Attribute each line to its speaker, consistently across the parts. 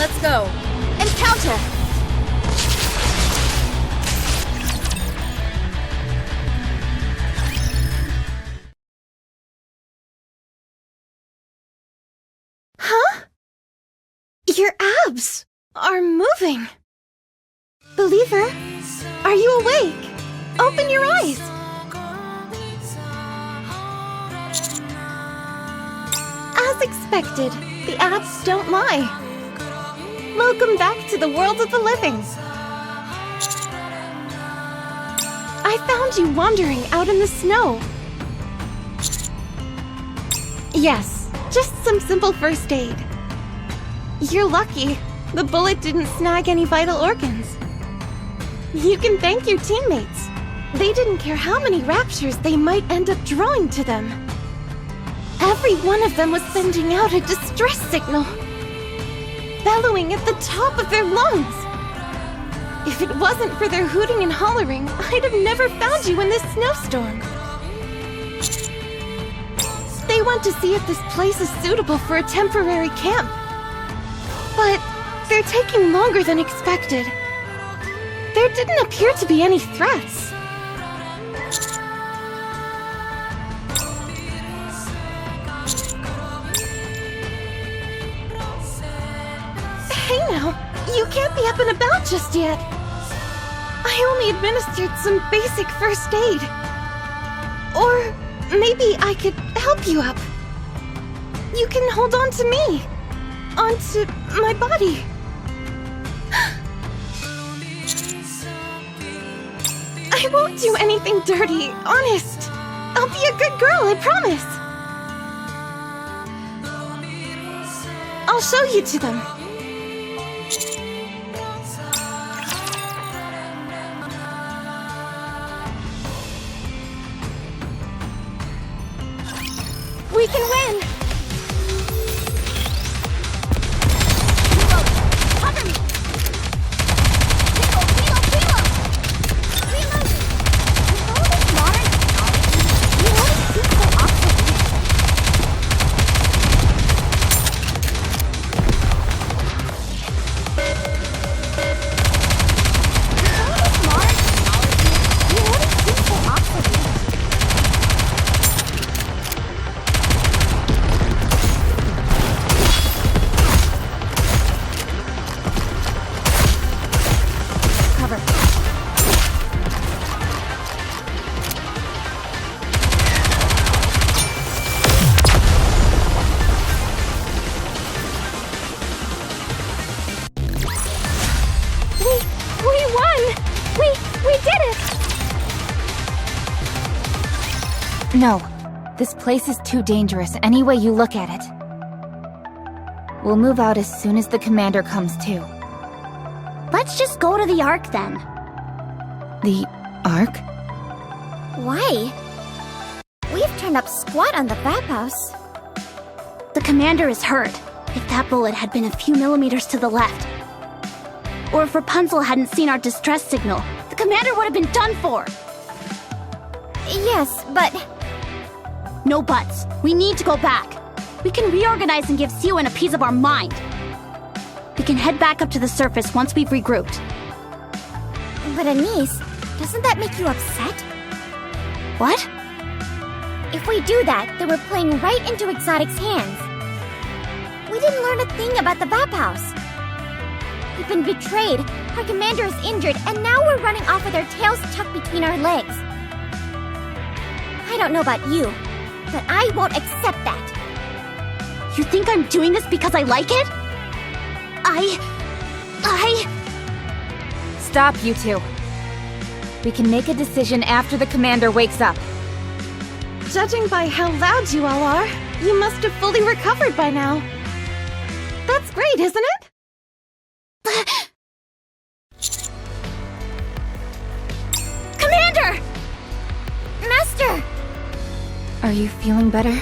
Speaker 1: let's go.
Speaker 2: Encounter!
Speaker 3: Huh? Your abs are moving. Believer, are you awake? Open your eyes. As expected, the abs don't lie. Welcome back to the world of the living. I found you wandering out in the snow. Yes, just some simple first aid. You're lucky. The bullet didn't snag any vital organs. You can thank your teammates. They didn't care how many raptures they might end up drawing to them. Every one of them was sending out a distress signal, bellowing at the top of their lungs. If it wasn't for their hooting and hollering, I'd have never found you in this snowstorm. They want to see if this place is suitable for a temporary camp. But they're taking longer than expected. There didn't appear to be any threats. Hey now, you can't be up and about just yet. I only administered some basic first aid. Or maybe I could help you up. You can hold on to me. Onto my body. I won't do anything dirty, honest. I'll be a good girl, I promise. I'll show you to them. We can win!
Speaker 2: Cover me! Reload! Reloading! With all this modern technology, you always seem so obsolete. With all this modern technology, you always seem so obsolete. We won! We did it!
Speaker 4: No, this place is too dangerous any way you look at it. We'll move out as soon as the commander comes to.
Speaker 2: Let's just go to the Ark then.
Speaker 4: The Ark?
Speaker 2: Why? We've turned up squat on the Vap House. The commander is hurt. If that bullet had been a few millimeters to the left, or if Rapunzel hadn't seen our distress signal, the commander would have been done for! Yes, but... No buts. We need to go back. We can reorganize and give Siwan a piece of our mind. We can head back up to the surface once we've regrouped. But Anise, doesn't that make you upset? What? If we do that, then we're playing right into Exotic's hands. We didn't learn a thing about the Vap House. We've been betrayed, our commander is injured, and now we're running off with our tails tucked between our legs. I don't know about you, but I won't accept that. You think I'm doing this because I like it?
Speaker 4: Stop, you two. We can make a decision after the commander wakes up.
Speaker 3: Judging by how loud you all are, you must have fully recovered by now. That's great, isn't it?
Speaker 2: Commander! Master!
Speaker 4: Are you feeling better?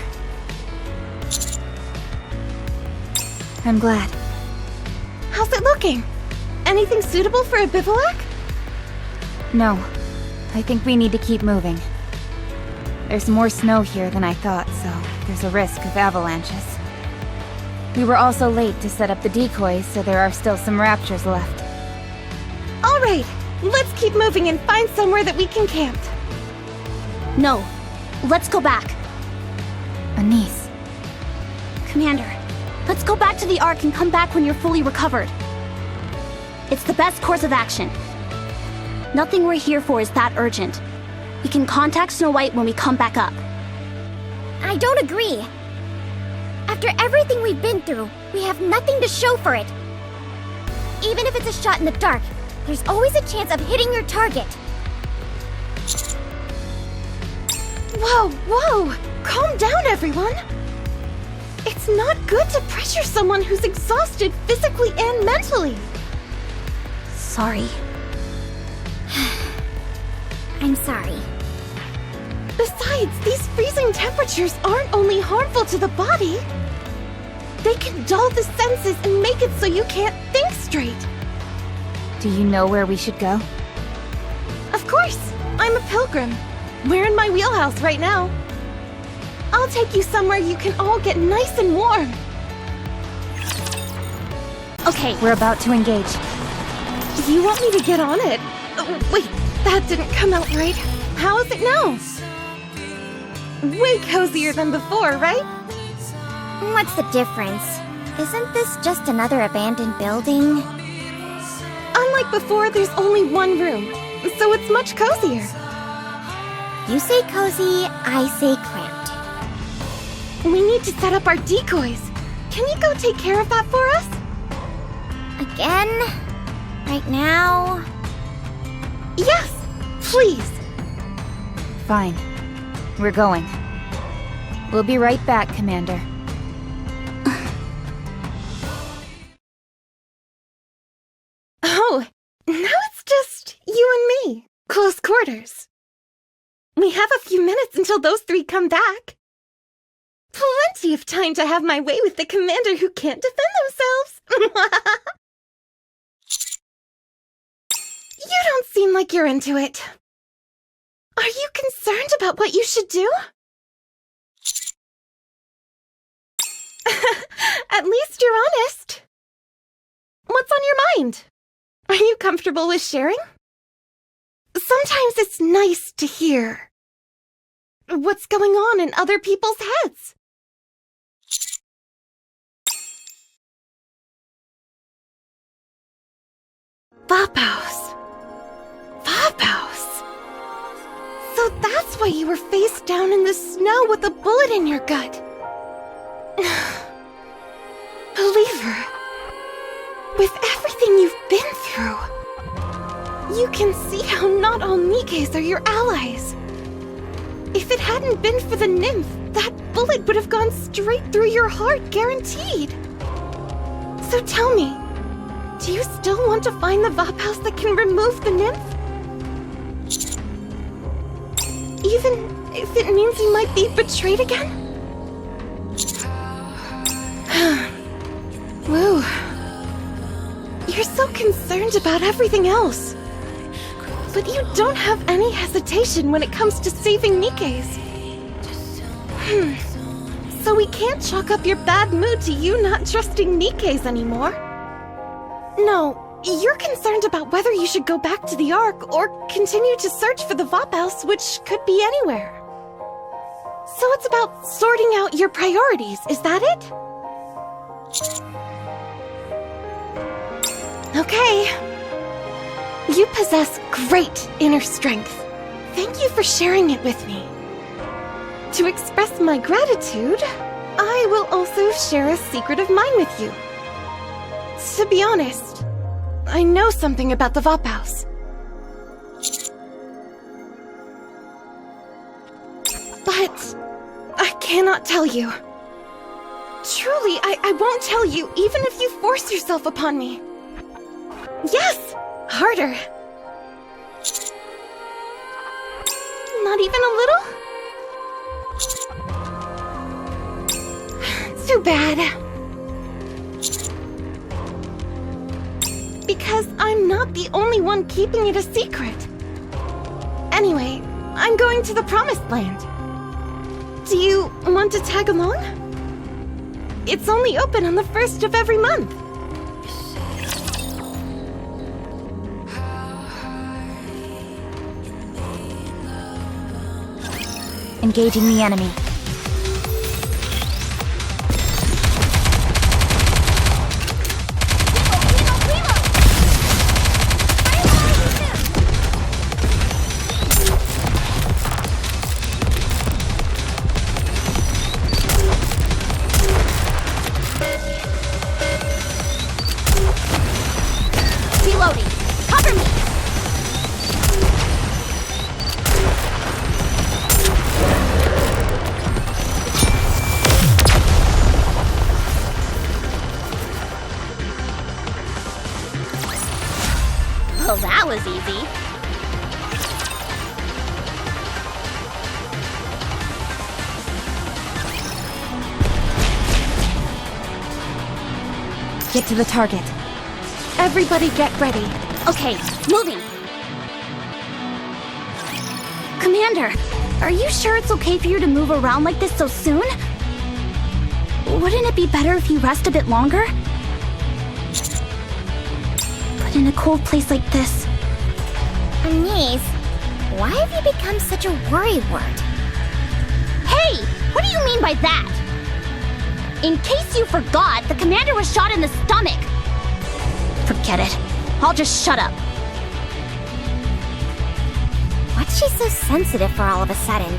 Speaker 4: I'm glad.
Speaker 3: How's it looking? Anything suitable for a bivouac?
Speaker 4: No, I think we need to keep moving. There's more snow here than I thought, so there's a risk of avalanches. We were also late to set up the decoys, so there are still some raptors left.
Speaker 3: Alright, let's keep moving and find somewhere that we can camp.
Speaker 2: No. Let's go back.
Speaker 4: Anise.
Speaker 2: Commander, let's go back to the Ark and come back when you're fully recovered. It's the best course of action. Nothing we're here for is that urgent. We can contact Snow White when we come back up.
Speaker 1: I don't agree. After everything we've been through, we have nothing to show for it. Even if it's a shot in the dark, there's always a chance of hitting your target.
Speaker 3: Whoa, whoa! Calm down, everyone! It's not good to pressure someone who's exhausted physically and mentally.
Speaker 2: Sorry.
Speaker 1: I'm sorry.
Speaker 3: Besides, these freezing temperatures aren't only harmful to the body. They can dull the senses and make it so you can't think straight.
Speaker 4: Do you know where we should go?
Speaker 3: Of course! I'm a pilgrim. We're in my wheelhouse right now. I'll take you somewhere you can all get nice and warm.
Speaker 2: Okay,
Speaker 4: We're about to engage.
Speaker 3: You want me to get on it? Oh, wait, that didn't come out right. How is it now? Way cozier than before, right?
Speaker 1: What's the difference? Isn't this just another abandoned building?
Speaker 3: Unlike before, there's only one room, so it's much cozier.
Speaker 1: You say cozy, I say cramped.
Speaker 3: We need to set up our decoys. Can you go take care of that for us?
Speaker 1: Again? Right now?
Speaker 3: Yes, please.
Speaker 4: Fine. We're going. We'll be right back, Commander.
Speaker 3: Oh, now it's just you and me. Close quarters. We have a few minutes until those three come back. Plenty of time to have my way with the commander who can't defend themselves. You don't seem like you're into it. Are you concerned about what you should do? At least you're honest. What's on your mind? Are you comfortable with sharing? Sometimes it's nice to hear what's going on in other people's heads. Vaphaus. Vaphaus. So that's why you were face down in the snow with a bullet in your gut. Believer, with everything you've been through, you can see how not all Nikkes are your allies. If it hadn't been for the nymph, that bullet would have gone straight through your heart, guaranteed. So tell me, do you still want to find the Vaphaus that can remove the nymph? Even if it means you might be betrayed again? Woo. You're so concerned about everything else. But you don't have any hesitation when it comes to saving Nikkes. So we can't chalk up your bad mood to you not trusting Nikkes anymore. No, you're concerned about whether you should go back to the Ark or continue to search for the Vaphaus, which could be anywhere. So it's about sorting out your priorities, is that it? Okay. You possess great inner strength. Thank you for sharing it with me. To express my gratitude, I will also share a secret of mine with you. To be honest, I know something about the Vaphaus. But I cannot tell you. Truly, I won't tell you, even if you force yourself upon me. Yes! Harder. Not even a little? Too bad. Because I'm not the only one keeping it a secret. Anyway, I'm going to the Promised Land. Do you want to tag along? It's only open on the 1st of every month.
Speaker 4: Engaging the enemy.
Speaker 2: Reloading. Cover me. Well, that was easy.
Speaker 4: Get to the target.
Speaker 3: Everybody get ready.
Speaker 2: Okay, moving. Commander, are you sure it's okay for you to move around like this so soon? Wouldn't it be better if you rest a bit longer? But in a cold place like this...
Speaker 1: Anise, why have you become such a worrywart?
Speaker 2: Hey! What do you mean by that? In case you forgot, the commander was shot in the stomach. Forget it. I'll just shut up.
Speaker 1: What's she so sensitive for all of a sudden?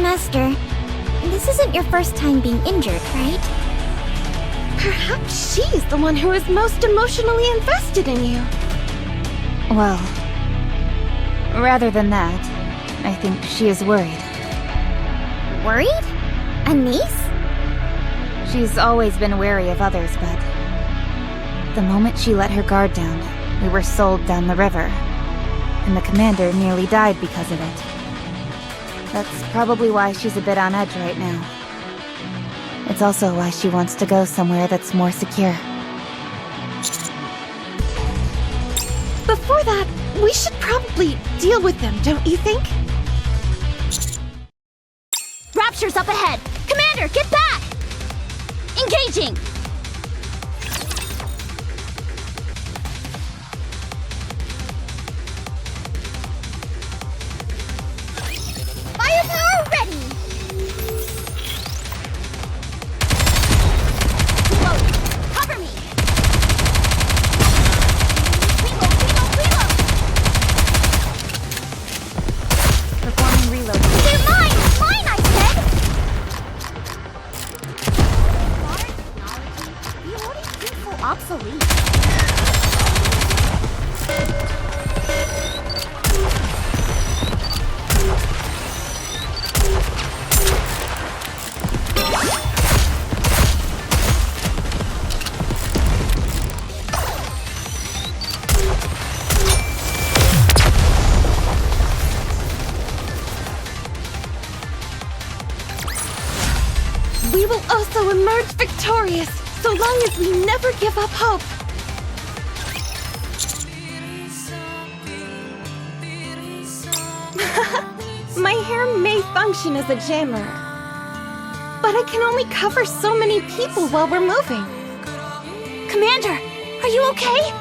Speaker 1: Master, this isn't your first time being injured, right?
Speaker 3: Perhaps she's the one who is most emotionally invested in you.
Speaker 4: Well, rather than that, I think she is worried.
Speaker 1: Worried? Anise?
Speaker 4: She's always been wary of others, but the moment she let her guard down, we were sold down the river, and the commander nearly died because of it. That's probably why she's a bit on edge right now. It's also why she wants to go somewhere that's more secure.
Speaker 3: Before that, we should probably deal with them, don't you think?
Speaker 2: Rapture's up ahead! Commander, get back! Engaging!
Speaker 1: Firepower ready!
Speaker 2: Reload! Cover me! Reload!
Speaker 4: Performing reload.
Speaker 1: They're mine! Mine, I said!
Speaker 2: Obsolete.
Speaker 3: We will also emerge victorious, so long as we never give up hope. My hair may function as a jammer, but I can only cover so many people while we're moving.
Speaker 2: Commander, are you okay?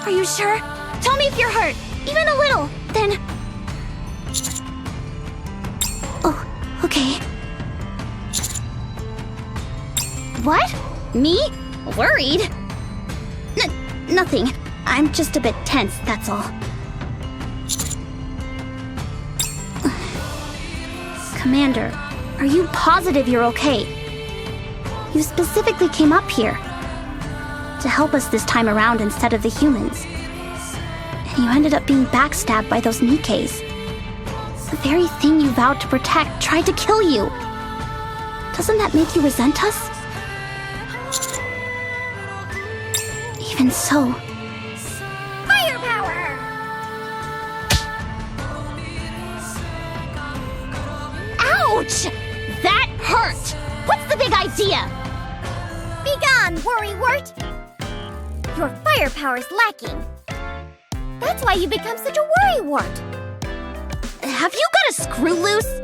Speaker 2: Are you sure? Tell me if you're hurt, even a little, then... Oh, okay. What? Me? Worried? Nothing. I'm just a bit tense, that's all. Commander, are you positive you're okay? You specifically came up here to help us this time around instead of the humans. And you ended up being backstabbed by those Nikkes. The very thing you vowed to protect tried to kill you. Doesn't that make you resent us? Even so...
Speaker 1: Firepower!
Speaker 2: Ouch! That hurt! What's the big idea?
Speaker 1: Begone, worrywart! Your firepower's lacking. That's why you become such a worrywart.
Speaker 2: Have you got a screw loose?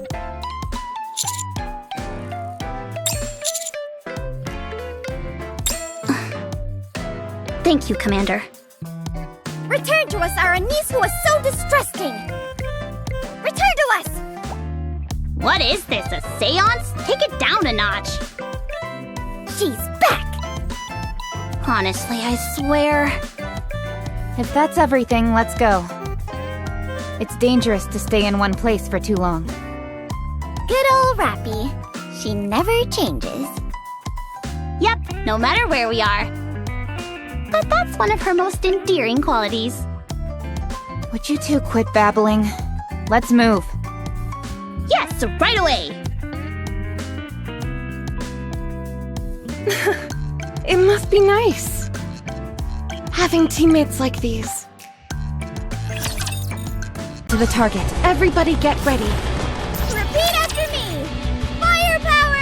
Speaker 2: Thank you, Commander.
Speaker 1: Return to us our niece who was so distrusting! Return to us!
Speaker 2: What is this, a seance? Take it down a notch.
Speaker 1: She's back!
Speaker 2: Honestly, I swear.
Speaker 4: If that's everything, let's go. It's dangerous to stay in one place for too long.
Speaker 1: Good old Rappy. She never changes.
Speaker 2: Yep, no matter where we are. But that's one of her most endearing qualities.
Speaker 4: Would you two quit babbling? Let's move.
Speaker 2: Yes, right away!
Speaker 3: It must be nice. Having teammates like these.
Speaker 4: To the target.
Speaker 3: Everybody get ready.
Speaker 1: Repeat after me! Firepower!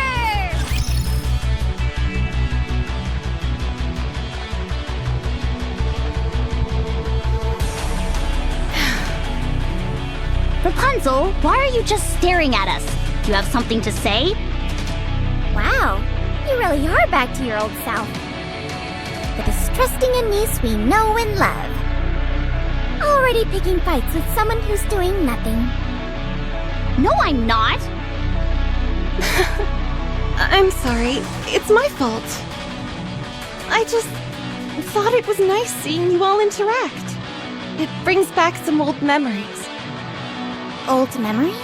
Speaker 2: Rapunzel, why are you just staring at us? Do you have something to say?
Speaker 1: Wow, you really are back to your old self. The distrusting Anise we know and love. Already picking fights with someone who's doing nothing.
Speaker 2: No, I'm not!
Speaker 3: I'm sorry. It's my fault. I just thought it was nice seeing you all interact. It brings back some old memories.
Speaker 1: Old memories?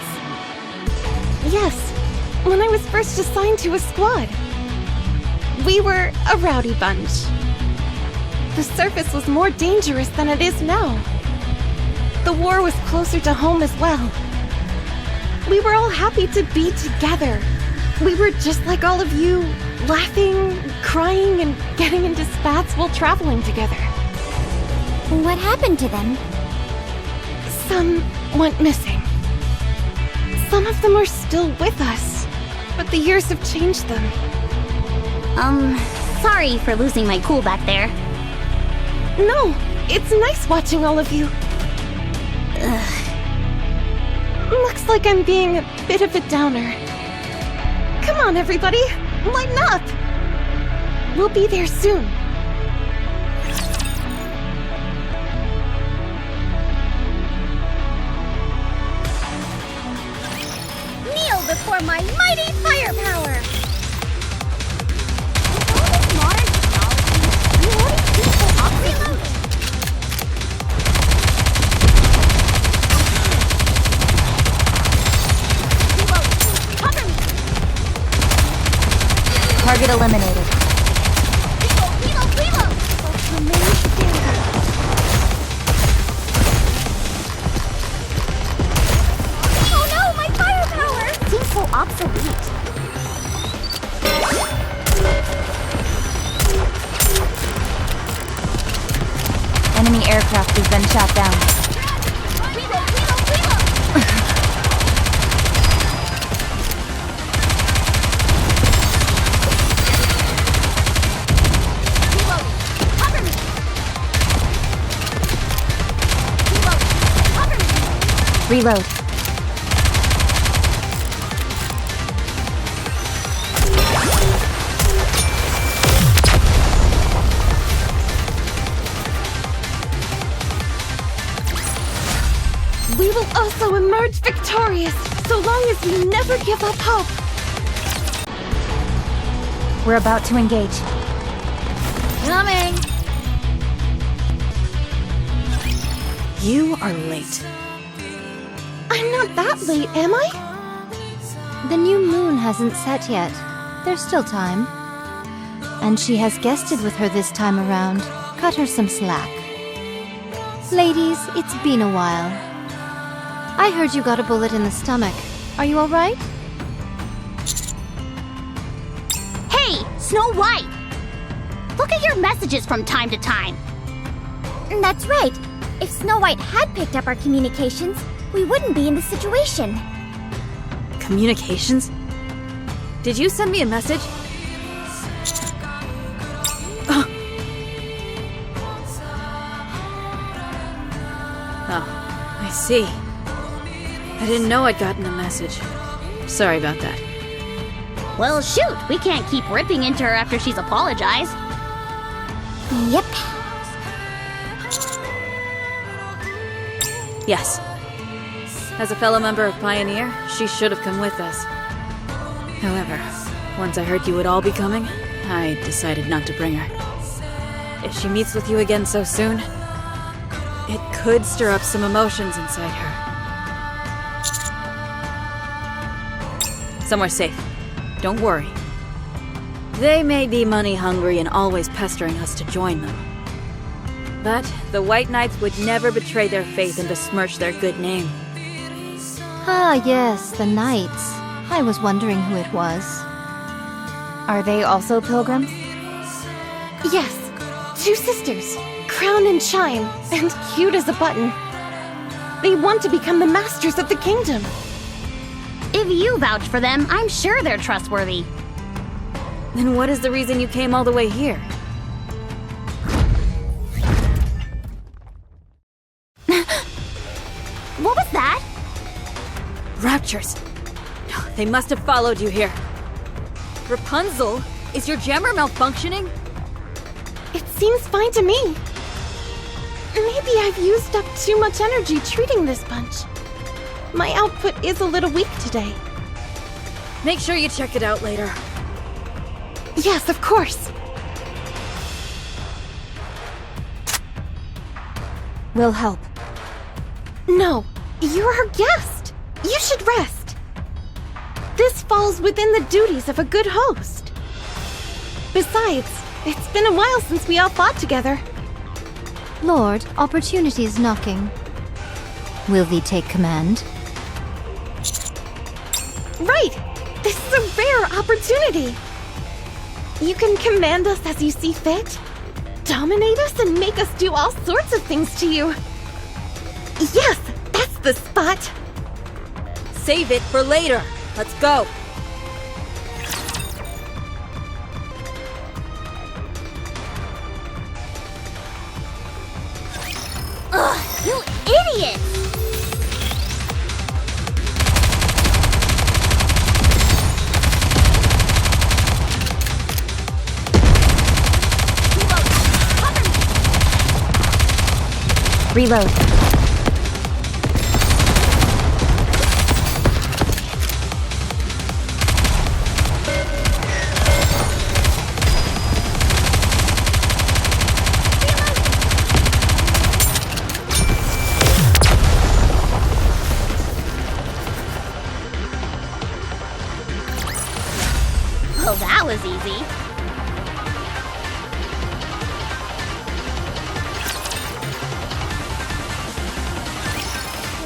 Speaker 3: Yes, when I was first assigned to a squad. We were a rowdy bunch. The surface was more dangerous than it is now. The war was closer to home as well. We were all happy to be together. We were just like all of you, laughing, crying, and getting into spats while traveling together.
Speaker 1: What happened to them?
Speaker 3: Some went missing. Some of them are still with us, but the years have changed them.
Speaker 2: Sorry for losing my cool back there.
Speaker 3: No, it's nice watching all of you. Looks like I'm being a bit of a downer. Come on, everybody, lighten up! We'll be there soon.
Speaker 1: Kneel before my mighty firepower!
Speaker 4: Target eliminated.
Speaker 1: Oh no, my firepower!
Speaker 2: Seems so obsolete.
Speaker 4: Enemy aircraft has been shot down. Reload.
Speaker 3: We will also emerge victorious, so long as we never give up hope.
Speaker 4: We're about to engage.
Speaker 1: Coming!
Speaker 5: You are late.
Speaker 3: I'm not that late, am I?
Speaker 6: The new moon hasn't set yet. There's still time. And she has guested with her this time around. Cut her some slack. Ladies, it's been a while. I heard you got a bullet in the stomach. Are you alright?
Speaker 2: Hey, Snow White! Look at your messages from time to time.
Speaker 1: That's right. If Snow White had picked up our communications, we wouldn't be in this situation.
Speaker 5: Communications? Did you send me a message? Oh, I see. I didn't know I'd gotten a message. Sorry about that.
Speaker 2: Well, shoot, we can't keep ripping into her after she's apologized.
Speaker 1: Yep.
Speaker 5: Yes. As a fellow member of Pioneer, she should have come with us. However, once I heard you would all be coming, I decided not to bring her. If she meets with you again so soon, it could stir up some emotions inside her. Somewhere safe. Don't worry. They may be money hungry and always pestering us to join them. But the White Knights would never betray their faith and besmirch their good name.
Speaker 6: Ah, yes, the Knights. I was wondering who it was.
Speaker 4: Are they also pilgrims?
Speaker 3: Yes, 2 sisters, Crown and Chime, and cute as a button. They want to become the masters of the kingdom.
Speaker 2: If you vouch for them, I'm sure they're trustworthy.
Speaker 5: Then what is the reason you came all the way here?
Speaker 2: What was that?
Speaker 5: Raptures. They must have followed you here. Rapunzel, is your jammer malfunctioning?
Speaker 3: It seems fine to me. Maybe I've used up too much energy treating this bunch. My output is a little weak today.
Speaker 5: Make sure you check it out later.
Speaker 3: Yes, of course.
Speaker 4: We'll help.
Speaker 3: No, you're our guest. You should rest. This falls within the duties of a good host. Besides, it's been a while since we all fought together.
Speaker 6: Lord, opportunity is knocking. Will thee take command?
Speaker 3: Right! This is a rare opportunity! You can command us as you see fit, dominate us, and make us do all sorts of things to you. Yes, that's the spot!
Speaker 5: Save it for later. Let's go.
Speaker 2: Ugh, you idiot!
Speaker 4: Reload.
Speaker 2: Well, that was easy.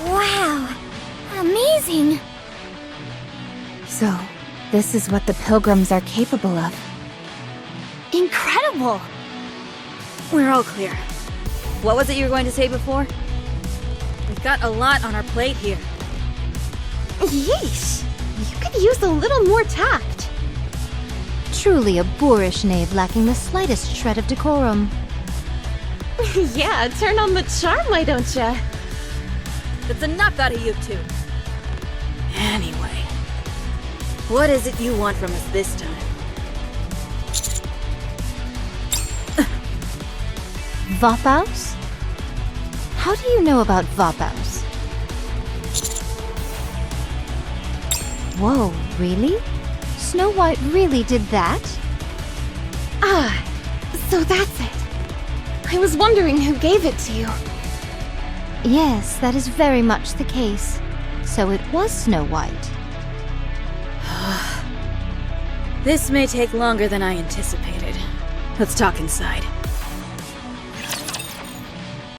Speaker 1: Wow. Amazing.
Speaker 4: So, this is what the pilgrims are capable of.
Speaker 2: Incredible!
Speaker 5: We're all clear. What was it you were going to say before? We've got a lot on our plate here.
Speaker 3: Yeesh! You could use a little more tact.
Speaker 6: Truly a boorish knave lacking the slightest shred of decorum.
Speaker 3: Yeah, turn on the charm, why don't ya?
Speaker 5: That's enough out of you two. Anyway, what is it you want from us this time?
Speaker 6: Vapaus? How do you know about Vapaus? Whoa, really? Snow White really did that?
Speaker 3: Ah, so that's it. I was wondering who gave it to you.
Speaker 6: Yes, that is very much the case. So it was Snow White.
Speaker 5: This may take longer than I anticipated. Let's talk inside.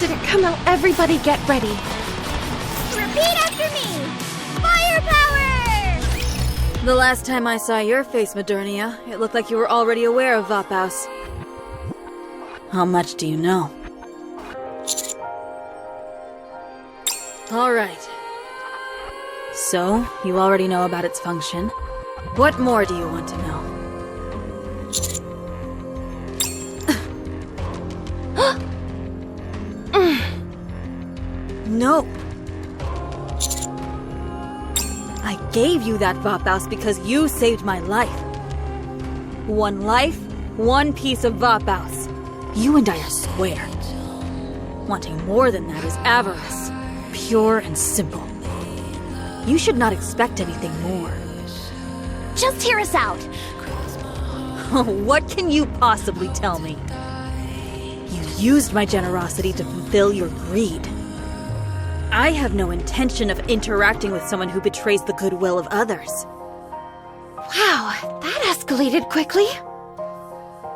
Speaker 3: Did it come out? Everybody get ready.
Speaker 1: Repeat after me! Firepower!
Speaker 5: The last time I saw your face, Modernia, it looked like you were already aware of Vapaus. How much do you know? Alright. So, you already know about its function. What more do you want to know? No! I gave you that Vapaus because you saved my life. One life, one piece of Vapaus. You and I are square. Wanting more than that is avarice. Pure and simple. You should not expect anything more.
Speaker 2: Just hear us out.
Speaker 5: What can you possibly tell me? You used my generosity to fulfill your greed. I have no intention of interacting with someone who betrays the goodwill of others.
Speaker 3: Wow, that escalated quickly.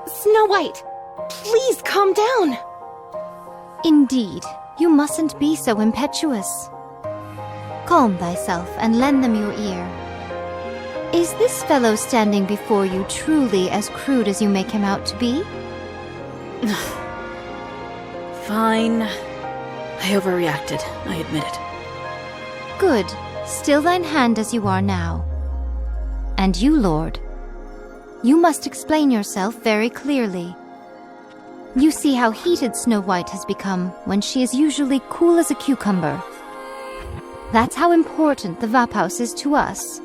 Speaker 3: Snow White, please calm down.
Speaker 6: Indeed, you mustn't be so impetuous. Calm thyself and lend them your ear. Is this fellow standing before you truly as crude as you make him out to be?
Speaker 5: Fine. I overreacted, I admit it.
Speaker 6: Good. Still thine hand as you are now. And you, Lord, you must explain yourself very clearly. You see how heated Snow White has become when she is usually cool as a cucumber. That's how important the Vaphaus is to us.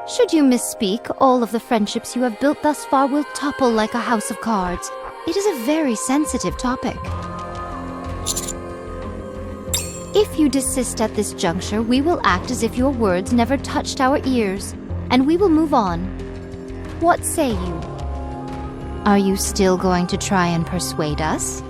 Speaker 6: Should you misspeak, all of the friendships you have built thus far will topple like a house of cards. It is a very sensitive topic. If you desist at this juncture, we will act as if your words never touched our ears, and we will move on. What say you? Are you still going to try and persuade us?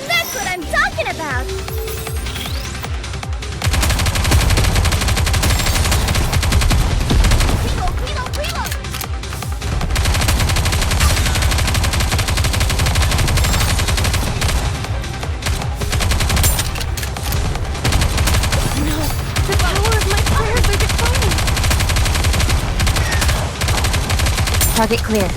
Speaker 1: That's what I'm talking about!
Speaker 4: Target clear.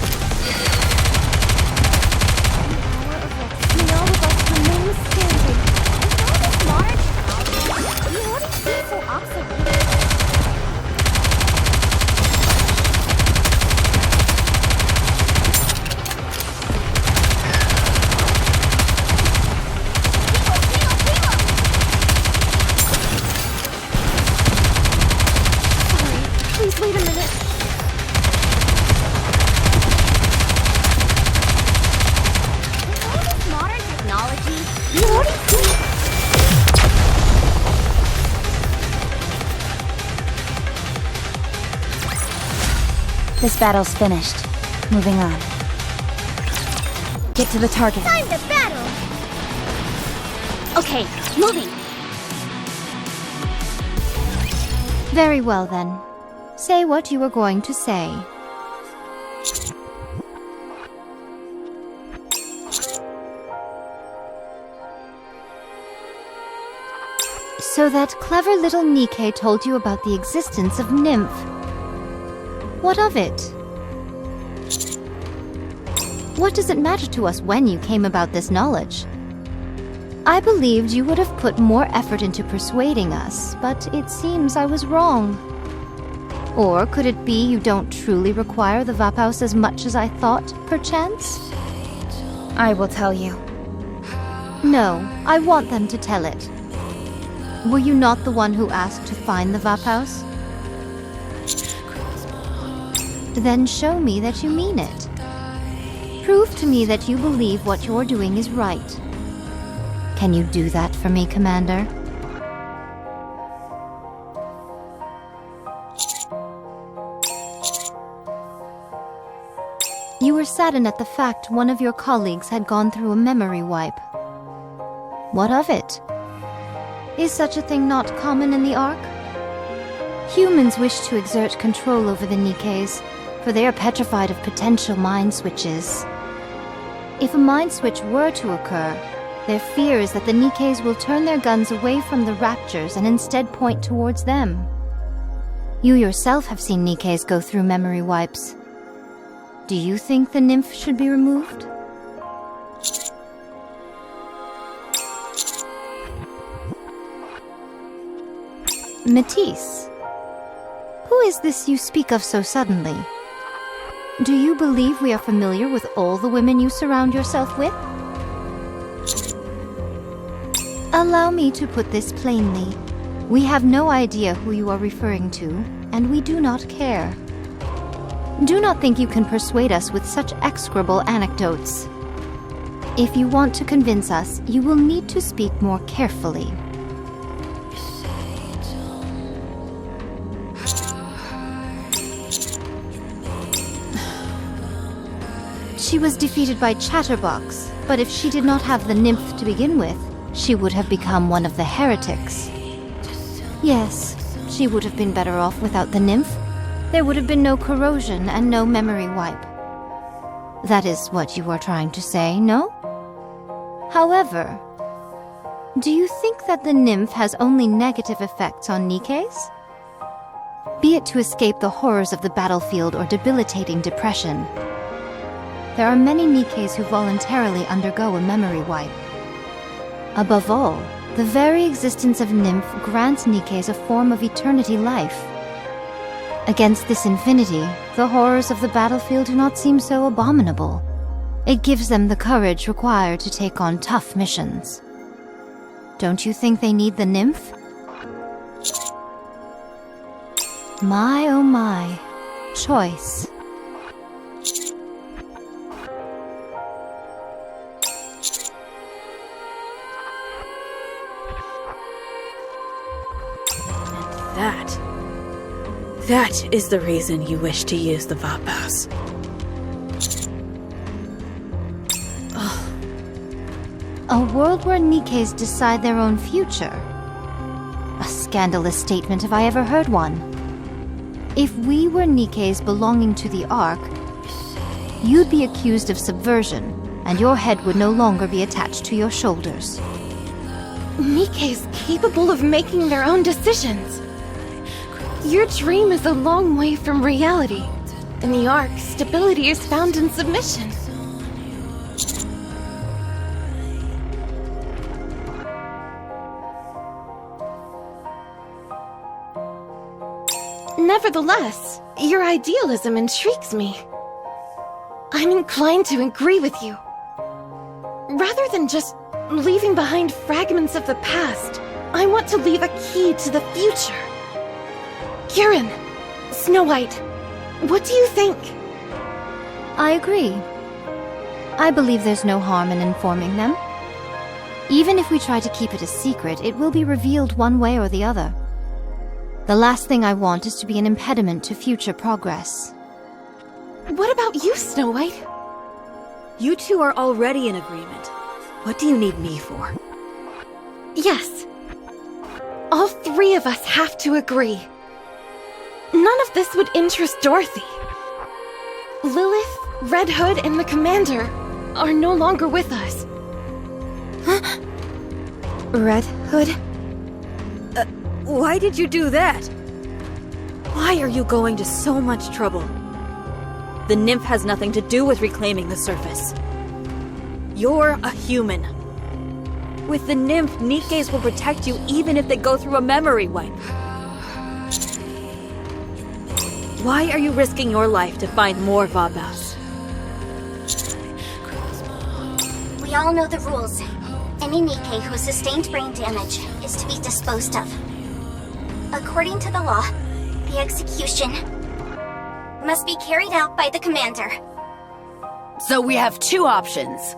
Speaker 1: Please wait a minute.
Speaker 4: This battle's finished. Moving on. Get to the target.
Speaker 1: Time to battle!
Speaker 2: Okay, moving.
Speaker 6: Very well then. Say what you were going to say. So that clever little Nikke told you about the existence of Nymph. What of it? What does it matter to us when you came about this knowledge? I believed you would have put more effort into persuading us, but it seems I was wrong. Or could it be you don't truly require the Vaphaus as much as I thought, perchance?
Speaker 4: I will tell you.
Speaker 6: No, I want them to tell it. Were you not the one who asked to find the Vaphaus? Then show me that you mean it. Prove to me that you believe what you're doing is right. Can you do that for me, Commander? You were saddened at the fact one of your colleagues had gone through a memory wipe. What of it? Is such a thing not common in the Ark? Humans wish to exert control over the Nikkes, for they are petrified of potential mind switches. If a mind switch were to occur, their fear is that the Nikkes will turn their guns away from the Raptures and instead point towards them. You yourself have seen Nikkes go through memory wipes. Do you think the nymph should be removed? Matisse, who is this you speak of so suddenly? Do you believe we are familiar with all the women you surround yourself with? Allow me to put this plainly. We have no idea who you are referring to, and we do not care. Do not think you can persuade us with such execrable anecdotes. If you want to convince us, you will need to speak more carefully. She was defeated by Chatterbox, but if she did not have the nymph to begin with, she would have become one of the heretics. Yes, she would have been better off without the nymph. There would have been no corrosion and no memory wipe. That is what you are trying to say, no? However, do you think that the nymph has only negative effects on Nikkes? Be it to escape the horrors of the battlefield or debilitating depression. There are many Nikkes who voluntarily undergo a memory wipe. Above all, the very existence of nymph grants Nikkes a form of eternity life. Against this infinity, the horrors of the battlefield do not seem so abominable. It gives them the courage required to take on tough missions. Don't you think they need the nymph? My oh my. Choice.
Speaker 5: That is the reason you wish to use the Vapas.
Speaker 6: A world where Nikkes decide their own future. A scandalous statement if I ever heard one. If we were Nikkes belonging to the Ark, you'd be accused of subversion, and your head would no longer be attached to your shoulders.
Speaker 3: Nikke's capable of making their own decisions. Your dream is a long way from reality. In the Ark, stability is found in submission. Nevertheless, your idealism intrigues me. I'm inclined to agree with you. Rather than just leaving behind fragments of the past, I want to leave a key to the future. Kieran, Snow White, what do you think?
Speaker 6: I agree. I believe there's no harm in informing them. Even if we try to keep it a secret, it will be revealed one way or the other. The last thing I want is to be an impediment to future progress.
Speaker 3: What about you, Snow White?
Speaker 5: You two are already in agreement. What do you need me for?
Speaker 3: Yes. All three of us have to agree. None of this would interest Dorothy. Lilith, Red Hood, and the Commander are no longer with us.
Speaker 5: Huh? Red Hood? Why did you do that? Why are you going to so much trouble? The nymph has nothing to do with reclaiming the surface. You're a human. With the nymph, Nikkes will protect you even if they go through a memory wipe. Why are you risking your life to find more Vabas?
Speaker 1: We all know the rules. Any Nikke who has sustained brain damage is to be disposed of. According to the law, the execution must be carried out by the commander.
Speaker 7: So we have two options.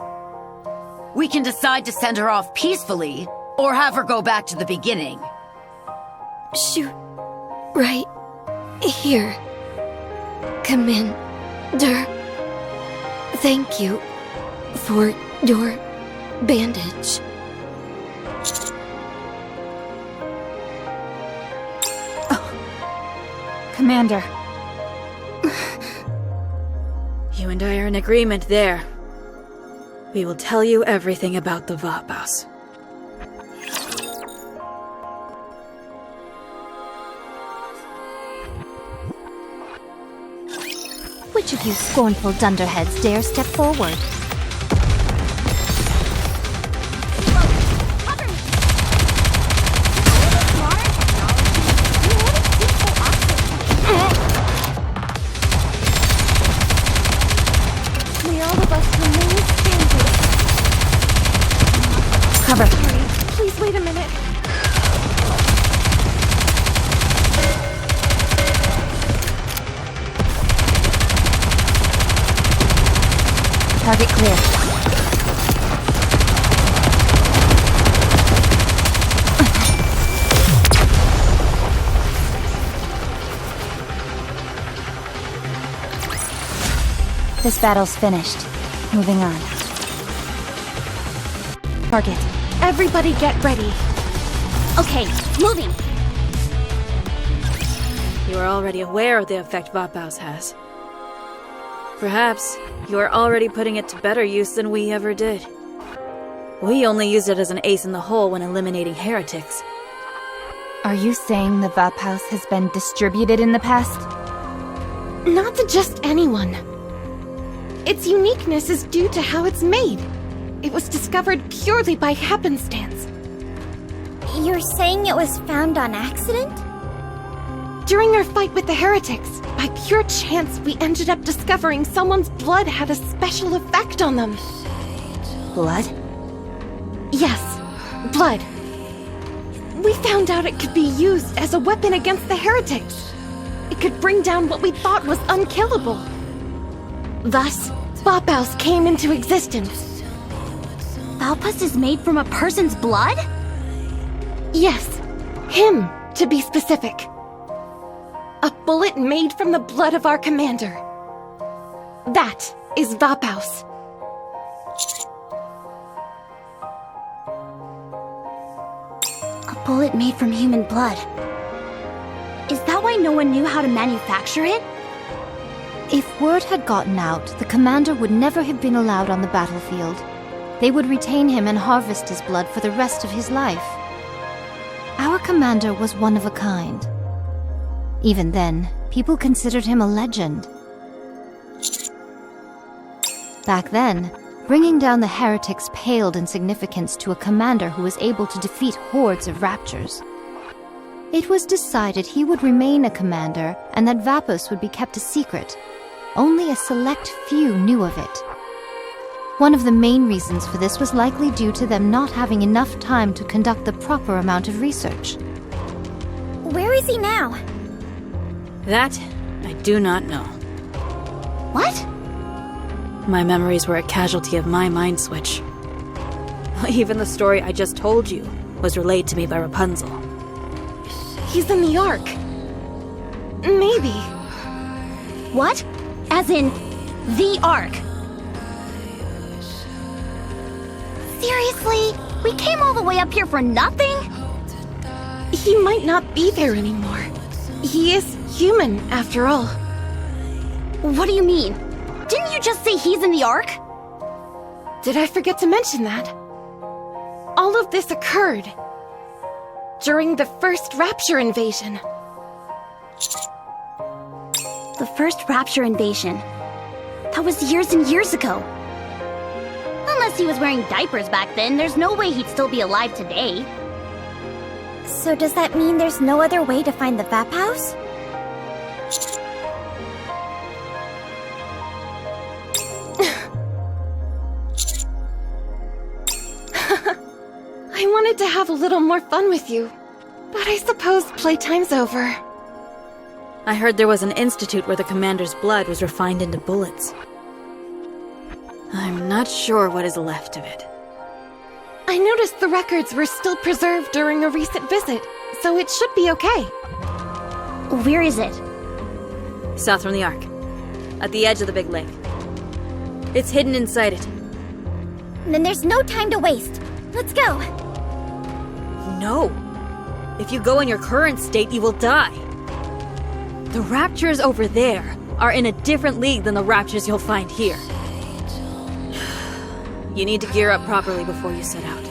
Speaker 7: We can decide to send her off peacefully, or have her go back to the beginning.
Speaker 8: Shoot. Right here. Commander. Thank you for your bandage.
Speaker 4: Commander.
Speaker 5: You and I are in agreement there. We will tell you everything about the Vabas.
Speaker 6: Which of you scornful dunderheads dare step forward?
Speaker 3: May all of us remain standing.
Speaker 4: Cover.
Speaker 3: Sorry, please wait a minute.
Speaker 4: Target clear. This battle's finished. Moving on. Target.
Speaker 3: Everybody get ready.
Speaker 2: Okay, moving.
Speaker 5: You are already aware of the effect Vapaus has. Perhaps you are already putting it to better use than we ever did. We only used it as an ace in the hole when eliminating heretics.
Speaker 4: Are you saying the Vapaus has been distributed in the past?
Speaker 3: Not to just anyone. Its uniqueness is due to how it's made. It was discovered purely by happenstance.
Speaker 1: You're saying it was found on accident?
Speaker 3: During our fight with the heretics, by pure chance, we ended up discovering someone's blood had a special effect on them.
Speaker 4: Blood?
Speaker 3: Yes, blood. We found out it could be used as a weapon against the heretics. It could bring down what we thought was unkillable. Thus, Vapaus came into existence.
Speaker 2: Valpus is made from a person's blood?
Speaker 3: Yes, him, to be specific. A bullet made from the blood of our commander. That is Vapaus.
Speaker 2: A bullet made from human blood. Is that why no one knew how to manufacture it?
Speaker 6: If word had gotten out, the commander would never have been allowed on the battlefield. They would retain him and harvest his blood for the rest of his life. Our commander was one of a kind. Even then, people considered him a legend. Back then, bringing down the heretics paled in significance to a commander who was able to defeat hordes of raptures. It was decided he would remain a commander and that Vapaus would be kept a secret. Only a select few knew of it. One of the main reasons for this was likely due to them not having enough time to conduct the proper amount of research.
Speaker 1: Where is he now?
Speaker 5: That, I do not know.
Speaker 2: What?
Speaker 5: My memories were a casualty of my mind switch. Even the story I just told you was relayed to me by Rapunzel.
Speaker 3: He's in the Ark. Maybe.
Speaker 2: What? As in, the Ark? Seriously? We came all the way up here for nothing?
Speaker 3: He might not be there anymore. He is human, after all.
Speaker 2: What do you mean? Didn't you just say he's in the Ark?
Speaker 3: Did I forget to mention that? All of this occurred during the first Rapture invasion.
Speaker 2: The first Rapture invasion. That was years and years ago. Unless he was wearing diapers back then, there's no way he'd still be alive today.
Speaker 1: So does that mean there's no other way to find the Vapaus?
Speaker 3: I wanted to have a little more fun with you, but I suppose playtime's over.
Speaker 5: I heard there was an institute where the commander's blood was refined into bullets. I'm not sure what is left of it.
Speaker 3: I noticed the records were still preserved during a recent visit, so it should be okay.
Speaker 2: Where is it?
Speaker 5: South from the Ark, at the edge of the big lake. It's hidden inside it.
Speaker 1: Then there's no time to waste. Let's go.
Speaker 5: No. If you go in your current state, you will die. The raptures over there are in a different league than the raptures you'll find here. You need to gear up properly before you set out.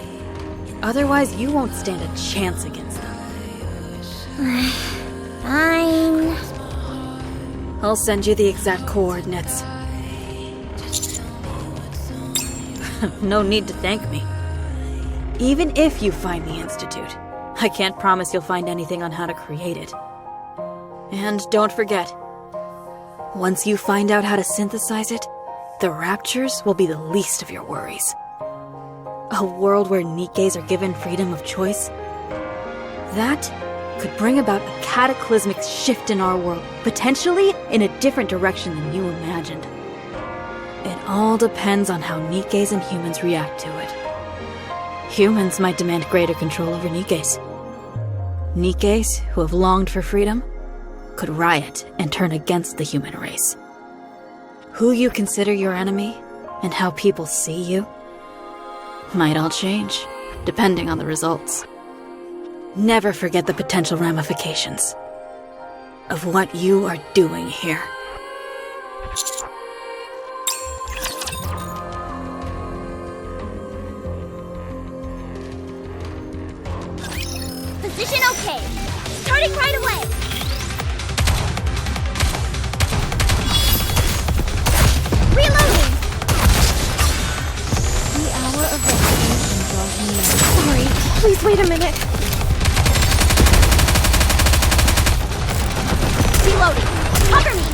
Speaker 5: Otherwise, you won't stand a chance against them.
Speaker 1: Fine.
Speaker 5: I'll send you the exact coordinates. No need to thank me. Even if you find the Institute, I can't promise you'll find anything on how to create it. And don't forget, once you find out how to synthesize it, the raptures will be the least of your worries. A world where Nikkes are given freedom of choice? That could bring about a cataclysmic shift in our world, potentially in a different direction than you imagined. It all depends on how Nikkes and humans react to it. Humans might demand greater control over Nikkes. Nikkes, who have longed for freedom, could riot and turn against the human race. Who you consider your enemy, and how people see you, might all change, depending on the results. Never forget the potential ramifications of what you are doing here.
Speaker 1: Position okay. Starting right away. Reloading.
Speaker 6: The hour of restoration draws near.
Speaker 3: Sorry, please wait a minute.
Speaker 1: Reloading. Cover me.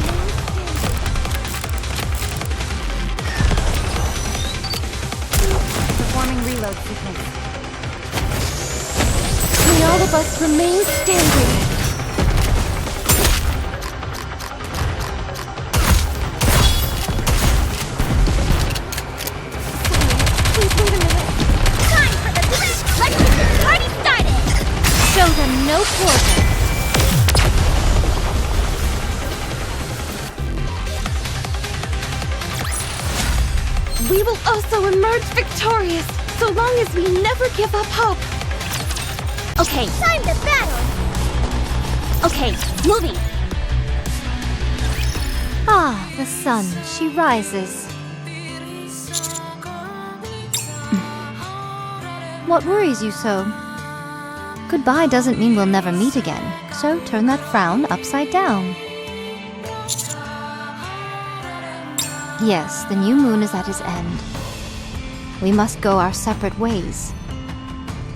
Speaker 4: Performing reload sequence.
Speaker 3: May all of us remain standing. Please wait a minute.
Speaker 1: Time for the blitz. Let's get this party started.
Speaker 6: Show them no quarter.
Speaker 3: We will also emerge victorious, so long as we never give up hope.
Speaker 2: Okay,
Speaker 1: Time to battle.
Speaker 2: okay, moving.
Speaker 6: Ah, the sun, she rises. What worries you so? Goodbye doesn't mean we'll never meet again, so turn that frown upside down. Yes, the new moon is at its end. We must go our separate ways.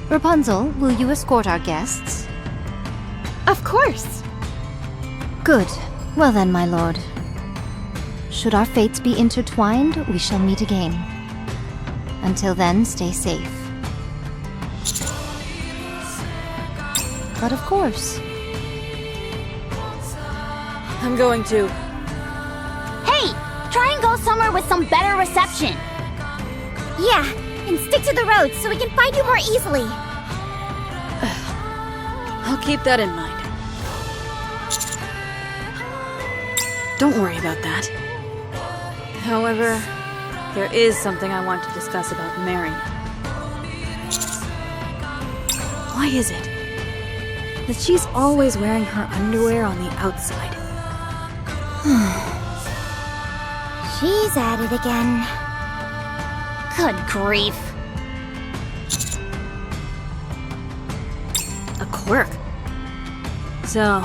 Speaker 6: Rapunzel, will you escort our guests?
Speaker 3: Of course.
Speaker 6: Good. Well then, my lord. Should our fates be intertwined, we shall meet again. Until then, stay safe. But of course.
Speaker 5: I'm going to.
Speaker 2: Hey, try and go somewhere with some better reception.
Speaker 1: Yeah, and stick to the road so we can find you more easily.
Speaker 5: I'll keep that in mind. Don't worry about that. However, there is something I want to discuss about Mary. Why is it that she's always wearing her underwear on the outside?
Speaker 1: She's at it again.
Speaker 2: Good grief.
Speaker 5: A quirk. So,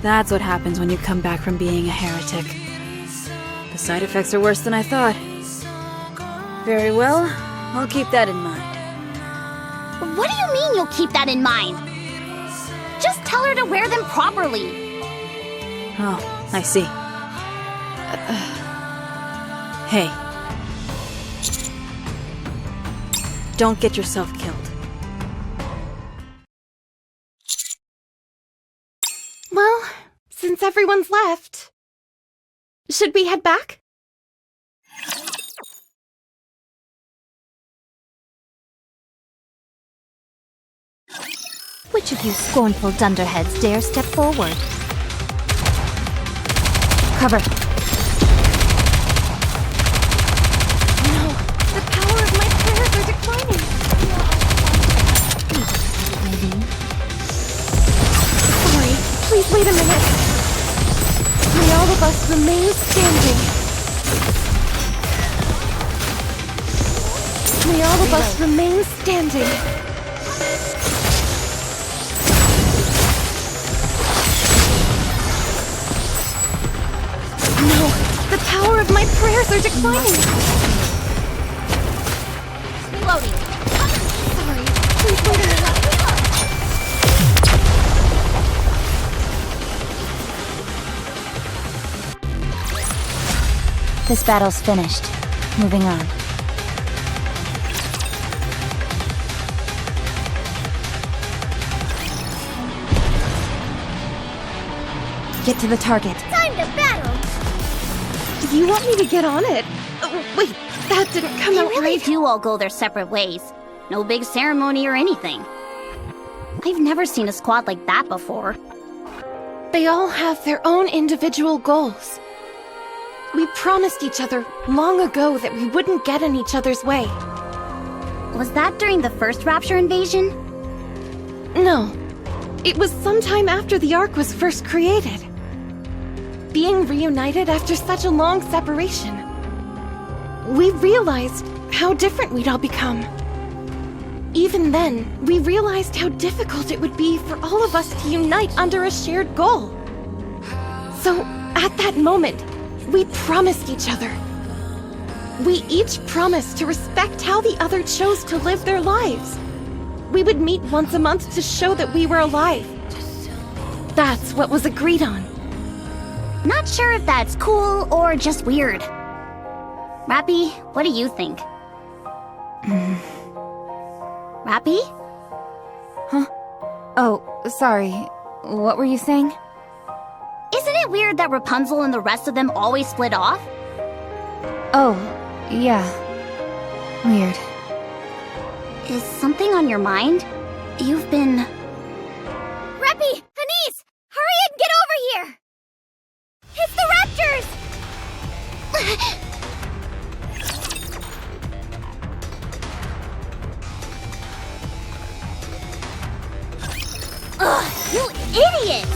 Speaker 5: that's what happens when you come back from being a heretic. The side effects are worse than I thought. Very well, I'll keep that in mind.
Speaker 2: What do you mean you'll keep that in mind? Just tell her to wear them properly.
Speaker 5: Oh, I see. Hey. Don't get yourself killed.
Speaker 3: Well, since everyone's left, should we head back?
Speaker 6: Which of you scornful dunderheads dare step forward? Cover.
Speaker 3: No, the power of my prayers are declining. Sorry, please wait a minute. May all of us remain standing. May all of us remain standing. No, the power of my prayers are declining.
Speaker 1: Reloading.
Speaker 3: Sorry, please wait a minute.
Speaker 4: This battle's finished. Moving on. Get to the target.
Speaker 1: Time to battle.
Speaker 3: You want me to get on it? Wait, that didn't come out
Speaker 2: They
Speaker 3: right.
Speaker 2: do all go their separate ways. No big ceremony or anything. I've never seen a squad like that before.
Speaker 3: They all have their own individual goals. We promised each other long ago that we wouldn't get in each other's way.
Speaker 2: Was that during the first Rapture invasion?
Speaker 3: No. It was sometime after the Ark was first created. Being reunited after such a long separation, we realized how different we'd all become. Even then, we realized how difficult it would be for all of us to unite under a shared goal. So, at that moment, we promised each other. We each promised to respect how the other chose to live their lives. We would meet once a month to show that we were alive. That's what was agreed on.
Speaker 2: Not sure if that's cool or just weird. Rappy, what do you think? Rappy?
Speaker 4: Oh, sorry. What were you saying?
Speaker 2: Isn't it weird that Rapunzel and the rest of them always split off?
Speaker 4: Oh, yeah. Weird.
Speaker 2: Is something on your mind? You've been...
Speaker 1: Reppy! Anise! Hurry and get over here! It's the Raptors!
Speaker 2: Ugh, you idiot!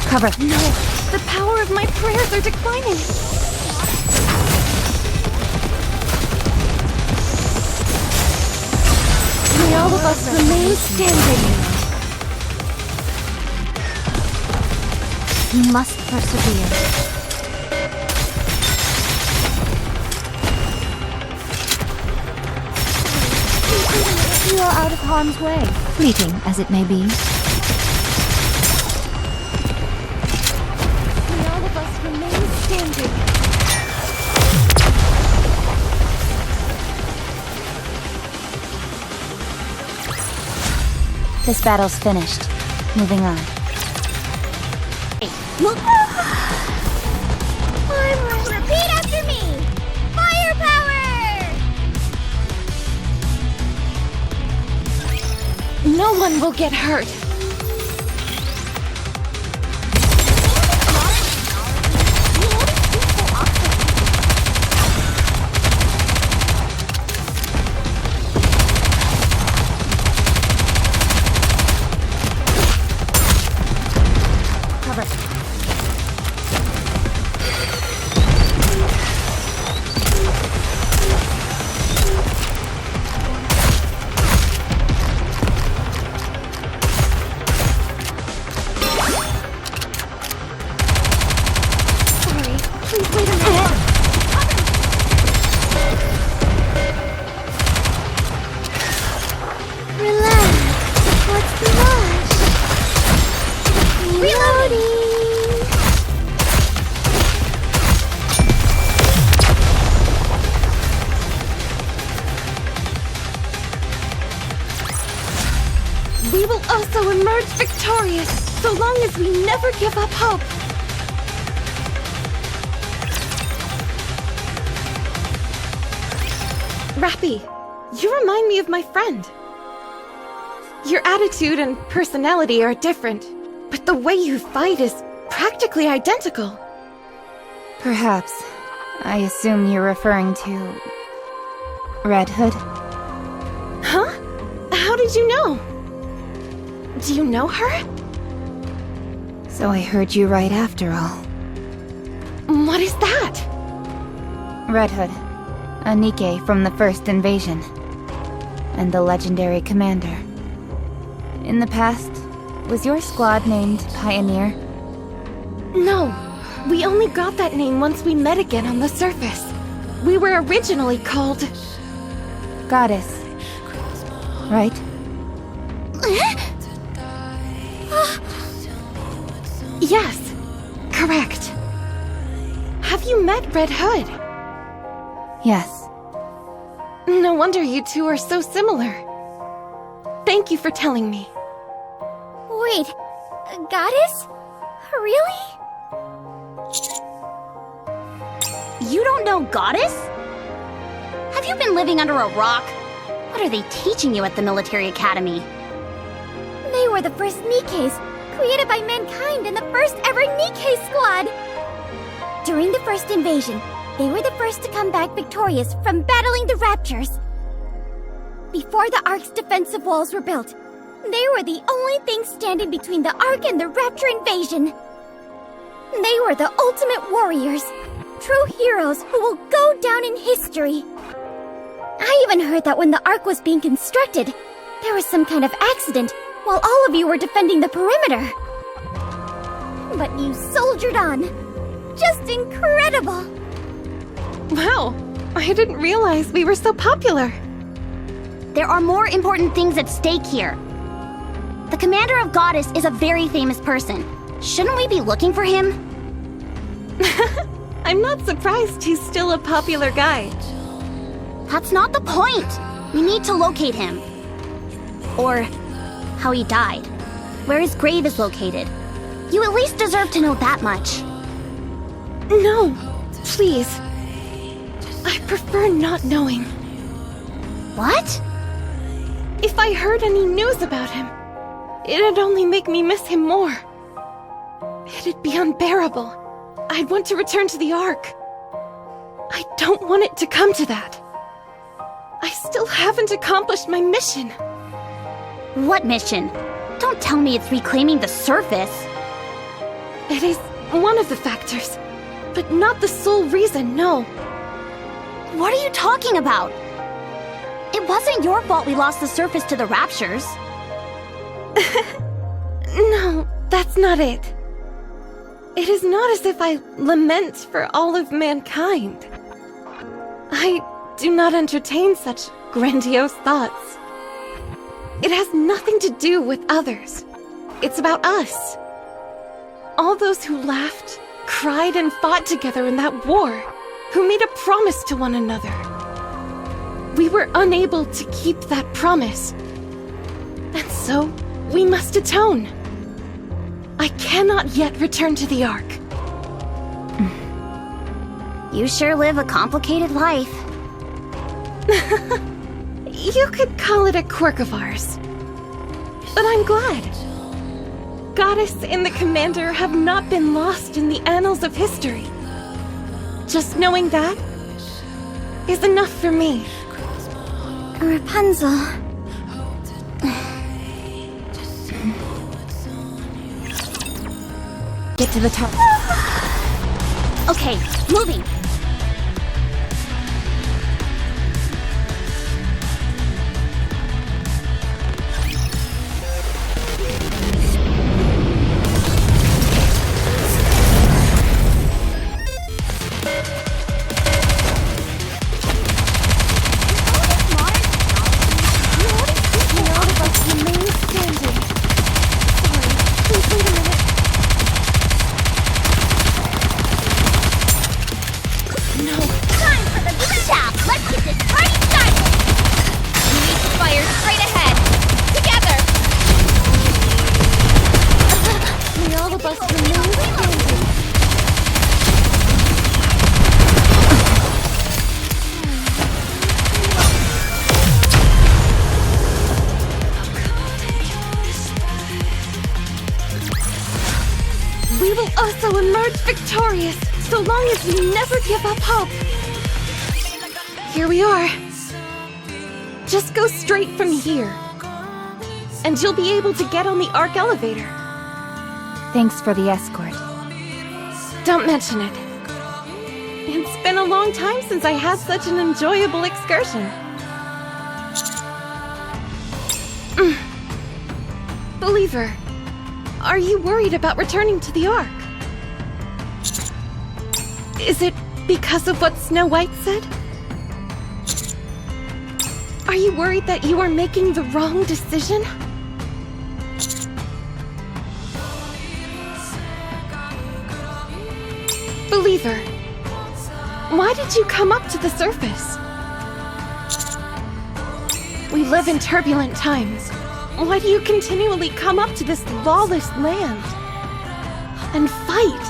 Speaker 4: Cover.
Speaker 3: No, the power of my prayers are declining. May all of us remain standing.
Speaker 6: You must persevere. You are out of harm's way, fleeting as it may be.
Speaker 3: May all of us remain standing.
Speaker 4: This battle's finished. Moving on.
Speaker 1: Repeat after me! Firepower!
Speaker 3: No one will get hurt. We will also emerge victorious, so long as we never give up hope. Rappy, you remind me of my friend. Your attitude and personality are different, but the way you fight is practically identical.
Speaker 4: Perhaps. I assume you're referring to... Red Hood?
Speaker 3: Huh? How did you know? Do you know her?
Speaker 4: So I heard you right after all.
Speaker 3: What is that?
Speaker 4: Red Hood. A Nikke from the first invasion. And the legendary commander. In the past, was your squad named Pioneer?
Speaker 3: No, we only got that name once we met again on the surface. We were originally called...
Speaker 4: Goddess. Right?
Speaker 3: Yes, correct. Have you met Red Hood?
Speaker 4: Yes.
Speaker 3: No wonder you two are so similar. Thank you for telling me.
Speaker 1: Wait, Goddess? Really?
Speaker 2: You don't know Goddess? Have you been living under a rock? What are they teaching you at the military academy?
Speaker 1: They were the first Nikkes, created by mankind and the first ever Nikke squad! During the first invasion, they were the first to come back victorious from battling the Raptures. Before the Ark's defensive walls were built, they were the only thing standing between the Ark and the Rapture invasion. They were the ultimate warriors, true heroes who will go down in history. I even heard that when the Ark was being constructed, there was some kind of accident while all of you were defending the perimeter. But you soldiered on. Just incredible!
Speaker 3: Wow, I didn't realize we were so popular.
Speaker 2: There are more important things at stake here. The commander of Goddess is a very famous person. Shouldn't we be looking for him?
Speaker 3: I'm not surprised he's still a popular guy.
Speaker 2: That's not the point. We need to locate him. Or how he died. Where his grave is located. You at least deserve to know that much.
Speaker 3: No, please. I prefer not knowing.
Speaker 2: What?
Speaker 3: If I heard any news about him, it'd only make me miss him more. It'd be unbearable. I'd want to return to the Ark. I don't want it to come to that. I still haven't accomplished my mission.
Speaker 2: What mission? Don't tell me it's reclaiming the surface.
Speaker 3: It is one of the factors, but not the sole reason, no.
Speaker 2: What are you talking about? It wasn't your fault we lost the surface to the Raptures.
Speaker 3: No, that's not it. It is not as if I lament for all of mankind. I do not entertain such grandiose thoughts. It has nothing to do with others. It's about us. All those who laughed, cried, and fought together in that war, who made a promise to one another. We were unable to keep that promise. And so, we must atone. I cannot yet return to the Ark.
Speaker 2: You sure live a complicated life.
Speaker 3: You could call it a quirk of ours. But I'm glad. Goddess and the Commander have not been lost in the annals of history. Just knowing that is enough for me.
Speaker 1: Rapunzel.
Speaker 4: Get to the top.
Speaker 2: Okay, moving.
Speaker 3: We will also emerge victorious, so long as we never give up hope. Here we are. Just go straight from here. And you'll be able to get on the Ark elevator.
Speaker 4: Thanks for the escort.
Speaker 3: Don't mention it. It's been a long time since I had such an enjoyable excursion. Believer, are you worried about returning to the Ark? Is it because of what Snow White said? Are you worried that you are making the wrong decision? Believer, why did you come up to the surface? We live in turbulent times. Why do you continually come up to this lawless land and fight?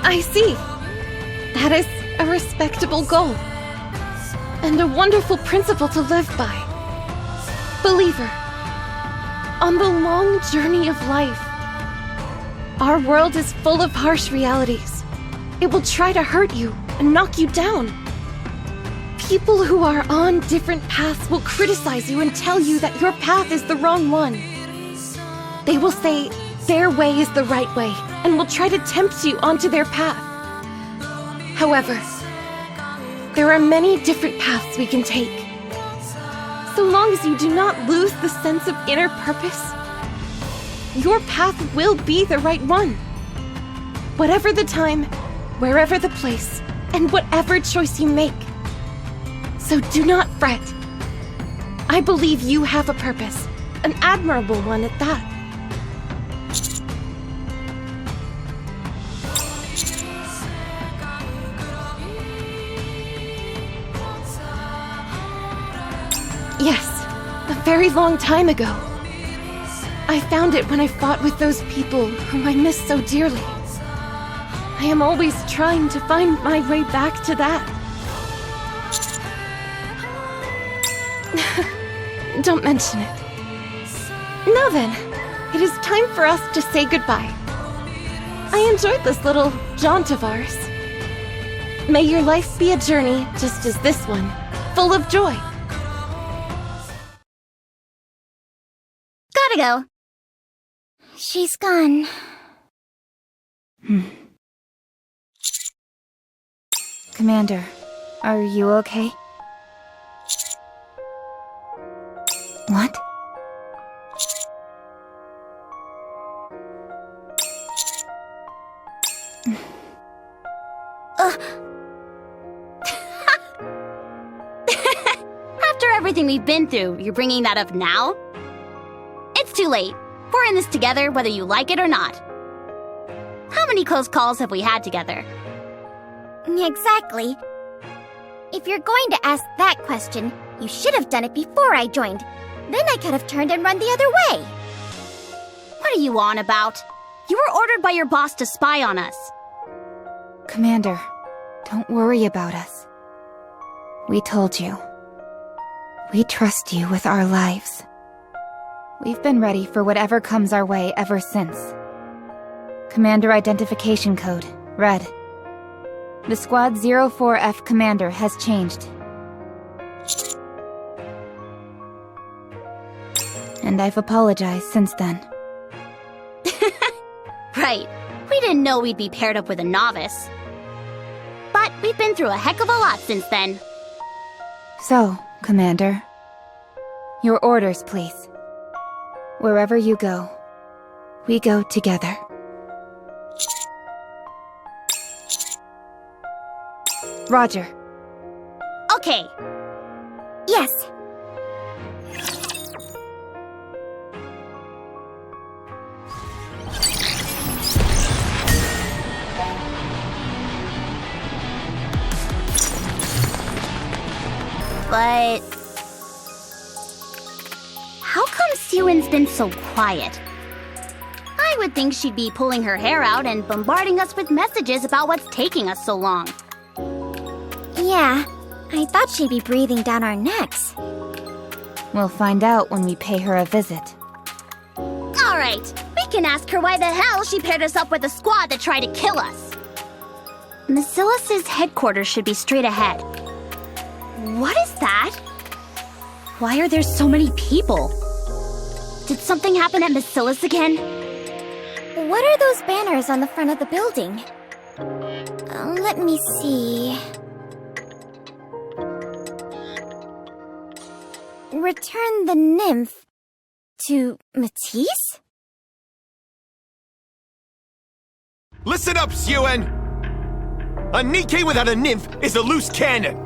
Speaker 3: I see. That is a respectable goal. And a wonderful principle to live by. Believer, on the long journey of life, our world is full of harsh realities. It will try to hurt you and knock you down. People who are on different paths will criticize you and tell you that your path is the wrong one. They will say their way is the right way and will try to tempt you onto their path. However, there are many different paths we can take. So long as you do not lose the sense of inner purpose, your path will be the right one. Whatever the time, wherever the place, and whatever choice you make. So do not fret. I believe you have a purpose, an admirable one at that. Yes, a very long time ago. I found it when I fought with those people whom I miss so dearly. I am always trying to find my way back to that. Don't mention it. Now then, it is time for us to say goodbye. I enjoyed this little jaunt of ours. May your life be a journey just as this one, full of joy.
Speaker 1: Gotta go. She's gone.
Speaker 4: Commander, are you okay? What?
Speaker 2: After everything we've been through, you're bringing that up now? It's too late. We're in this together, whether you like it or not. How many close calls have we had together?
Speaker 1: Exactly. If you're going to ask that question, you should have done it before I joined. Then I could have turned and run the other way.
Speaker 2: What are you on about? You were ordered by your boss to spy on us.
Speaker 4: Commander, don't worry about us. We told you. We trust you with our lives. We've been ready for whatever comes our way ever since. Commander identification code, Red. The Squad 04F commander has changed. And I've apologized since then.
Speaker 2: Right. We didn't know we'd be paired up with a novice. But we've been through a heck of a lot since then.
Speaker 4: So, Commander, your orders, please. Wherever you go, we go together. Roger.
Speaker 2: Okay.
Speaker 1: Yes.
Speaker 2: But how come Siwon's been so quiet? I would think she'd be pulling her hair out and bombarding us with messages about what's taking us so long.
Speaker 1: Yeah, I thought she'd be breathing down our necks.
Speaker 4: We'll find out when we pay her a visit.
Speaker 2: Alright, we can ask her why the hell she paired us up with a squad that tried to kill us. Mirillis' headquarters should be straight ahead. What is that? Why are there so many people? Did something happen at Mirillis again?
Speaker 1: What are those banners on the front of the building? Let me see. Return the nymph to Matisse?
Speaker 9: Listen up, Siwon! A Nikke without a nymph is a loose cannon!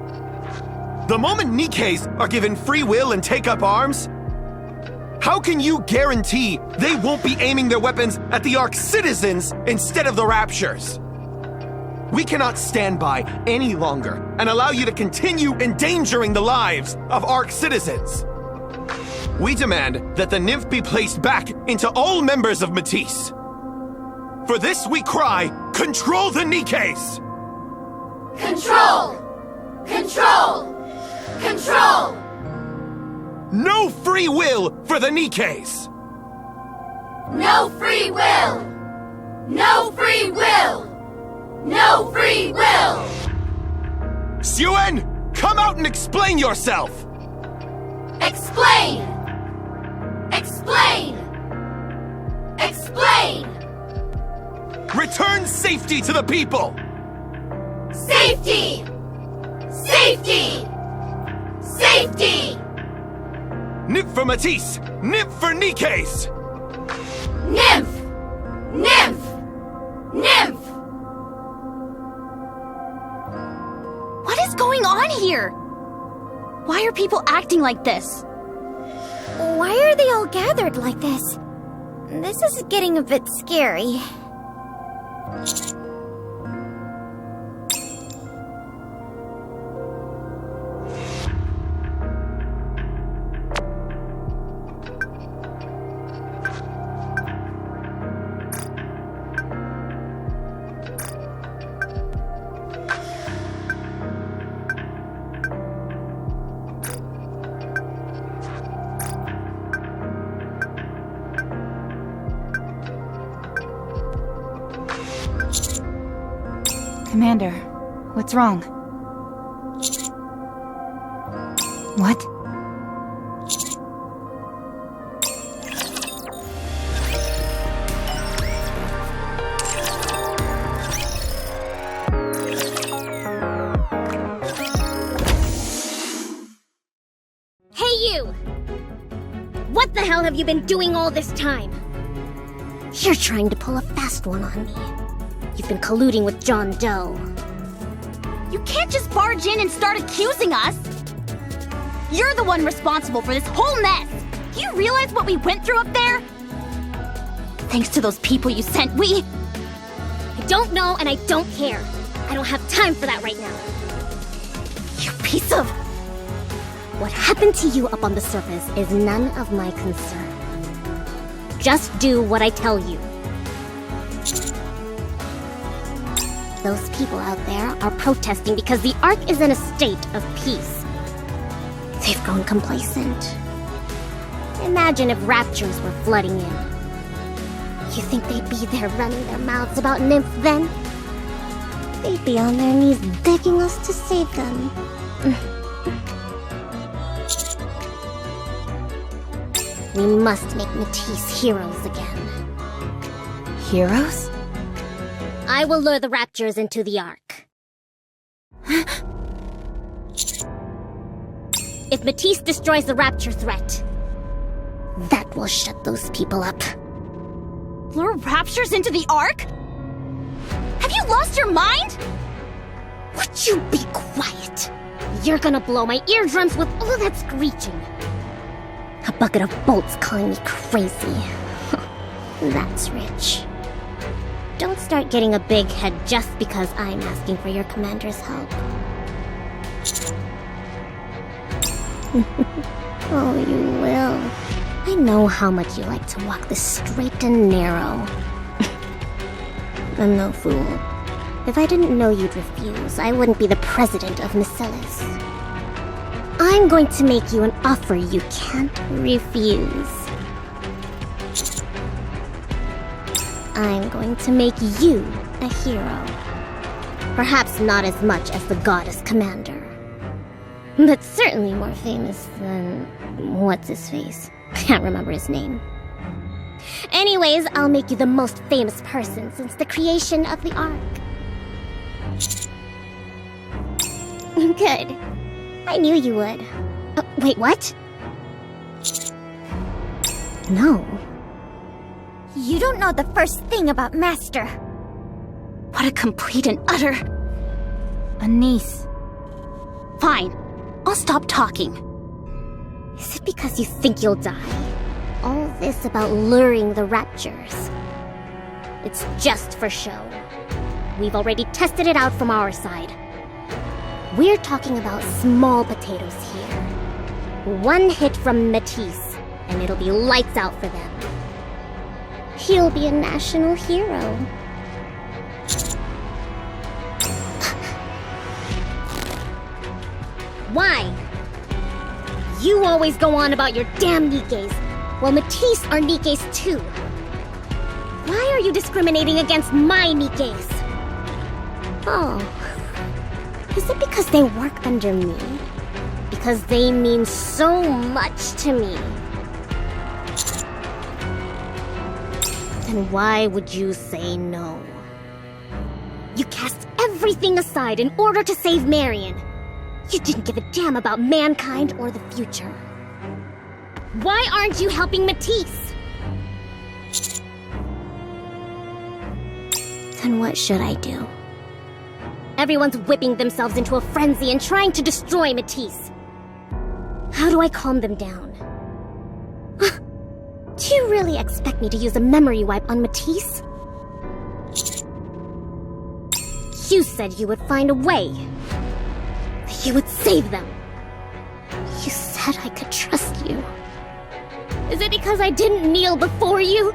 Speaker 9: The moment Nikkes are given free will and take up arms, How can you guarantee they won't be aiming their weapons at the Ark's citizens instead of the Raptures? We cannot stand by any longer and allow you to continue endangering the lives of Ark citizens. We demand that the nymph be placed back into all members of Matisse. For this we cry, control the Nikkes!
Speaker 1: Control! Control! Control!
Speaker 9: No free will for the Nikkes!
Speaker 1: No free will! No free will! No free will!
Speaker 9: Suen, come out and explain yourself!
Speaker 1: Explain! Explain! Explain!
Speaker 9: Return safety to the people!
Speaker 1: Safety! Safety! Safety!
Speaker 9: Nymph for Matisse! Nymph for Nikkes!
Speaker 1: Nymph! Nymph! Nymph!
Speaker 2: What is going on here? Why are people acting like this?
Speaker 1: Why are they all gathered like this? This is getting a bit scary.
Speaker 4: Commander, what's wrong? What?
Speaker 1: Hey you! What the hell have you been doing all this time? You're trying to pull a fast one on me. You've been colluding with John Doe.
Speaker 2: You can't just barge in and start accusing us! You're the one responsible for this whole mess! Do you realize what we went through up there? Thanks to those people you sent,
Speaker 1: I don't know and I don't care. I don't have time for that right now.
Speaker 2: You piece of...
Speaker 1: What happened to you up on the surface is none of my concern. Just do what I tell you. Those people out there are protesting because the Ark is in a state of peace. They've grown complacent. Imagine if raptures were flooding in. You think they'd be there running their mouths about Nymph then? They'd be on their knees begging us to save them. We must make Matisse heroes again.
Speaker 4: Heroes?
Speaker 1: I will lure the Raptures into the Ark. If Matisse destroys the Rapture threat, that will shut those people up.
Speaker 2: Lure Raptures into the Ark? Have you lost your mind?
Speaker 1: Would you be quiet? You're gonna blow my eardrums with all that screeching. A bucket of bolts calling me crazy. That's rich. Don't start getting a big head just because I'm asking for your commander's help. Oh, you will. I know how much you like to walk the straight and narrow. I'm no fool. If I didn't know you'd refuse, I wouldn't be the president of Mirillis. I'm going to make you an offer you can't refuse. I'm going to make you a hero. Perhaps not as much as the goddess commander, but certainly more famous than... what's-his-face? Can't remember his name. Anyways, I'll make you the most famous person since the creation of the Ark. Good. I knew you would. Wait, what? No. You don't know the first thing about Master.
Speaker 2: What a complete and utter...
Speaker 4: A niece.
Speaker 2: Fine. I'll stop talking.
Speaker 1: Is it because you think you'll die? this about luring the raptures? It's just for show. We've already tested it out from our side. We're talking about small potatoes here. One hit from Matisse, and it'll be lights out for them. He'll be a national hero. Why? You always go on about your damn Nikkes. Well, Matisse are Nikkes too. Why are you discriminating against my Nikkes? Oh. Is it because they work under me? Because they mean so much to me? Then why would you say no? You cast everything aside in order to save Marion. You didn't give a damn about mankind or the future. Why aren't you helping Matisse? Then what should I do? Everyone's whipping themselves into a frenzy and trying to destroy Matisse. How do I calm them down? Do you really expect me to use a memory wipe on Matisse? You said you would find a way. That you would save them. You said I could trust you. Is it because I didn't kneel before you?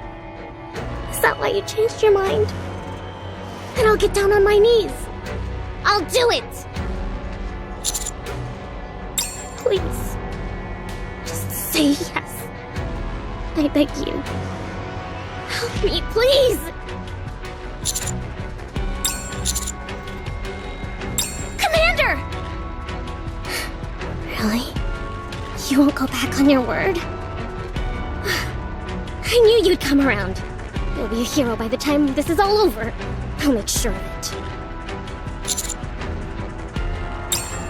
Speaker 1: Is that why you changed your mind? Then I'll get down on my knees. I'll do it! Please. Just say yes. I beg you. Help me, please! Commander! Really? You won't go back on your word? I knew you'd come around. You'll be a hero by the time this is all over. I'll make sure of it.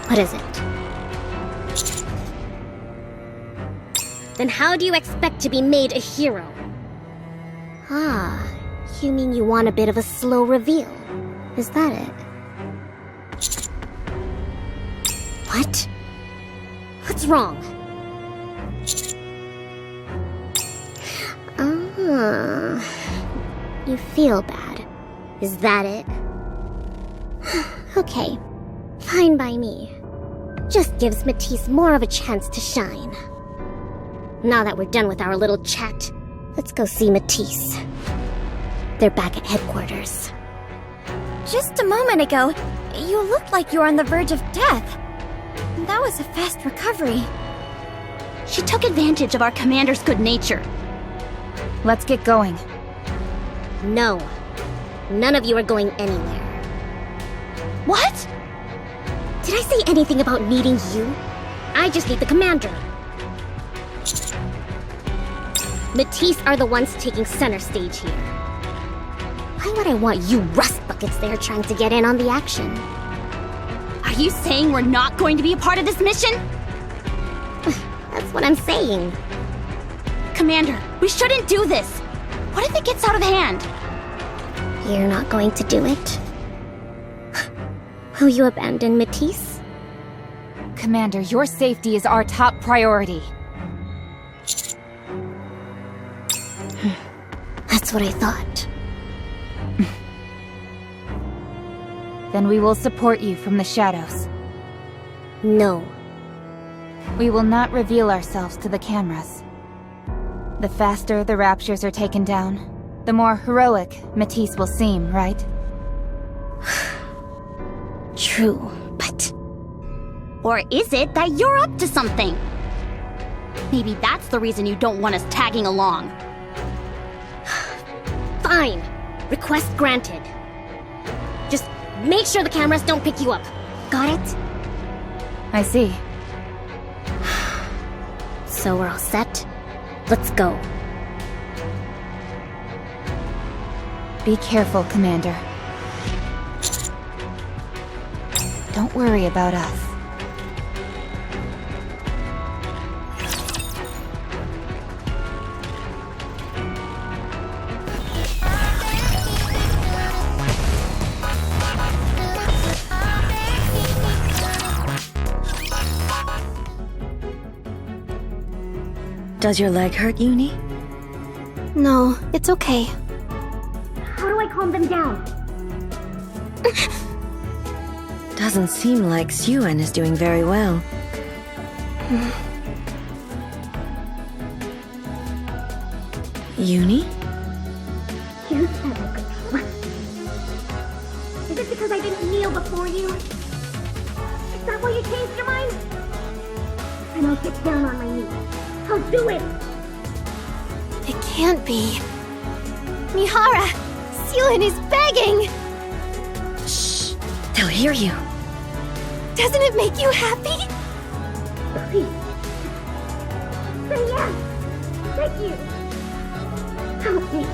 Speaker 1: What is it? Then how do you expect to be made a hero? Ah, you mean you want a bit of a slow reveal? Is that it? What? What's wrong? Ah, you feel bad. Is that it? Okay, fine by me. Just gives Matisse more of a chance to shine. Now that we're done with our little chat, let's go see Matisse. They're back at headquarters.
Speaker 2: Just a moment ago, you looked like you were on the verge of death. That was a fast recovery. She took advantage of our commander's good nature.
Speaker 4: Let's get going.
Speaker 1: No. None of you are going anywhere.
Speaker 2: What?
Speaker 1: Did I say anything about needing you? I just need the commander. Matisse are the ones taking center stage here. Why would I want you rust buckets there trying to get in on the action?
Speaker 2: Are you saying we're not going to be a part of this mission?
Speaker 1: That's what I'm saying.
Speaker 2: Commander, we shouldn't do this. What if it gets out of hand?
Speaker 1: You're not going to do it? Will you abandon Matisse?
Speaker 4: Commander, your safety is our top priority.
Speaker 1: That's what I thought.
Speaker 4: Then we will support you from the shadows.
Speaker 1: No.
Speaker 4: We will not reveal ourselves to the cameras. The faster the raptures are taken down, the more heroic Matisse will seem, right?
Speaker 1: True, but...
Speaker 2: Or is it that you're up to something? Maybe that's the reason you don't want us tagging along.
Speaker 1: Fine. Request granted. Just make sure the cameras don't pick you up. Got it?
Speaker 4: I see.
Speaker 1: So we're all set? Let's go.
Speaker 4: Be careful, Commander. Don't worry about us.
Speaker 10: Does your leg hurt, Uni?
Speaker 3: No, it's okay.
Speaker 1: How do I calm them down?
Speaker 8: Doesn't seem like Suen is doing very well. Uni?
Speaker 1: You said I could trust you. Is it because I didn't kneel before you? Is that why you changed your mind? Then I'll get down on my knees. I'll do it!
Speaker 3: It can't be. Mihara! Suen is begging!
Speaker 8: Shh! They'll hear you.
Speaker 3: Doesn't it make you happy?
Speaker 1: Please. Say yes! Thank you! Help me.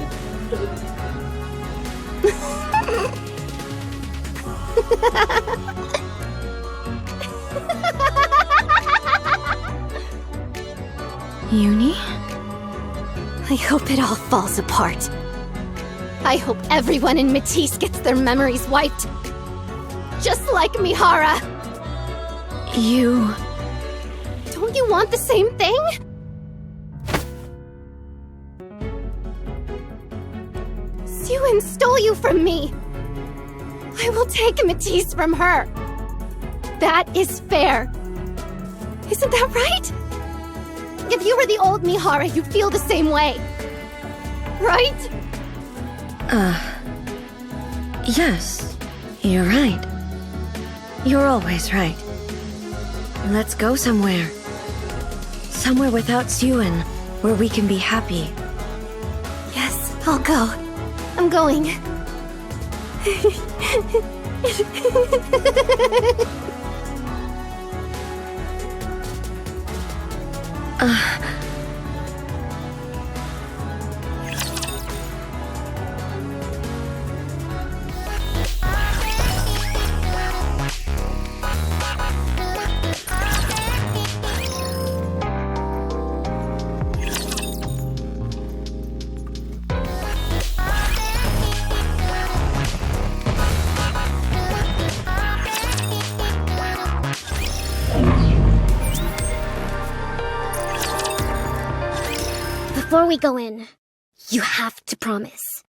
Speaker 8: Uni?
Speaker 3: I hope it all falls apart. I hope everyone in Matisse gets their memories wiped. Just like Mihara.
Speaker 8: You...
Speaker 3: Don't you want the same thing? Suen stole you from me. I will take Matisse from her. That is fair. Isn't that right? If you were the old Mihara, you'd feel the same way. Right?
Speaker 8: Yes. You're right. You're always right. Let's go somewhere. Somewhere without Suen, where we can be happy.
Speaker 3: Yes, I'll go. I'm going.
Speaker 1: Before we go in, you have to promise.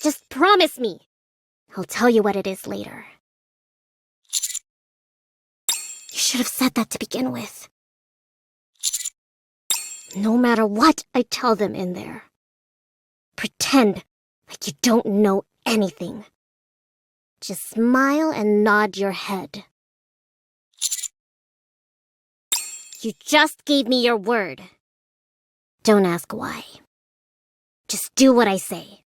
Speaker 1: Just promise me. I'll tell you what it is later. You should have said that to begin with. No matter what I tell them in there, pretend like you don't know anything. Just smile and nod your head. You just gave me your word. Don't ask why. Just do what I say.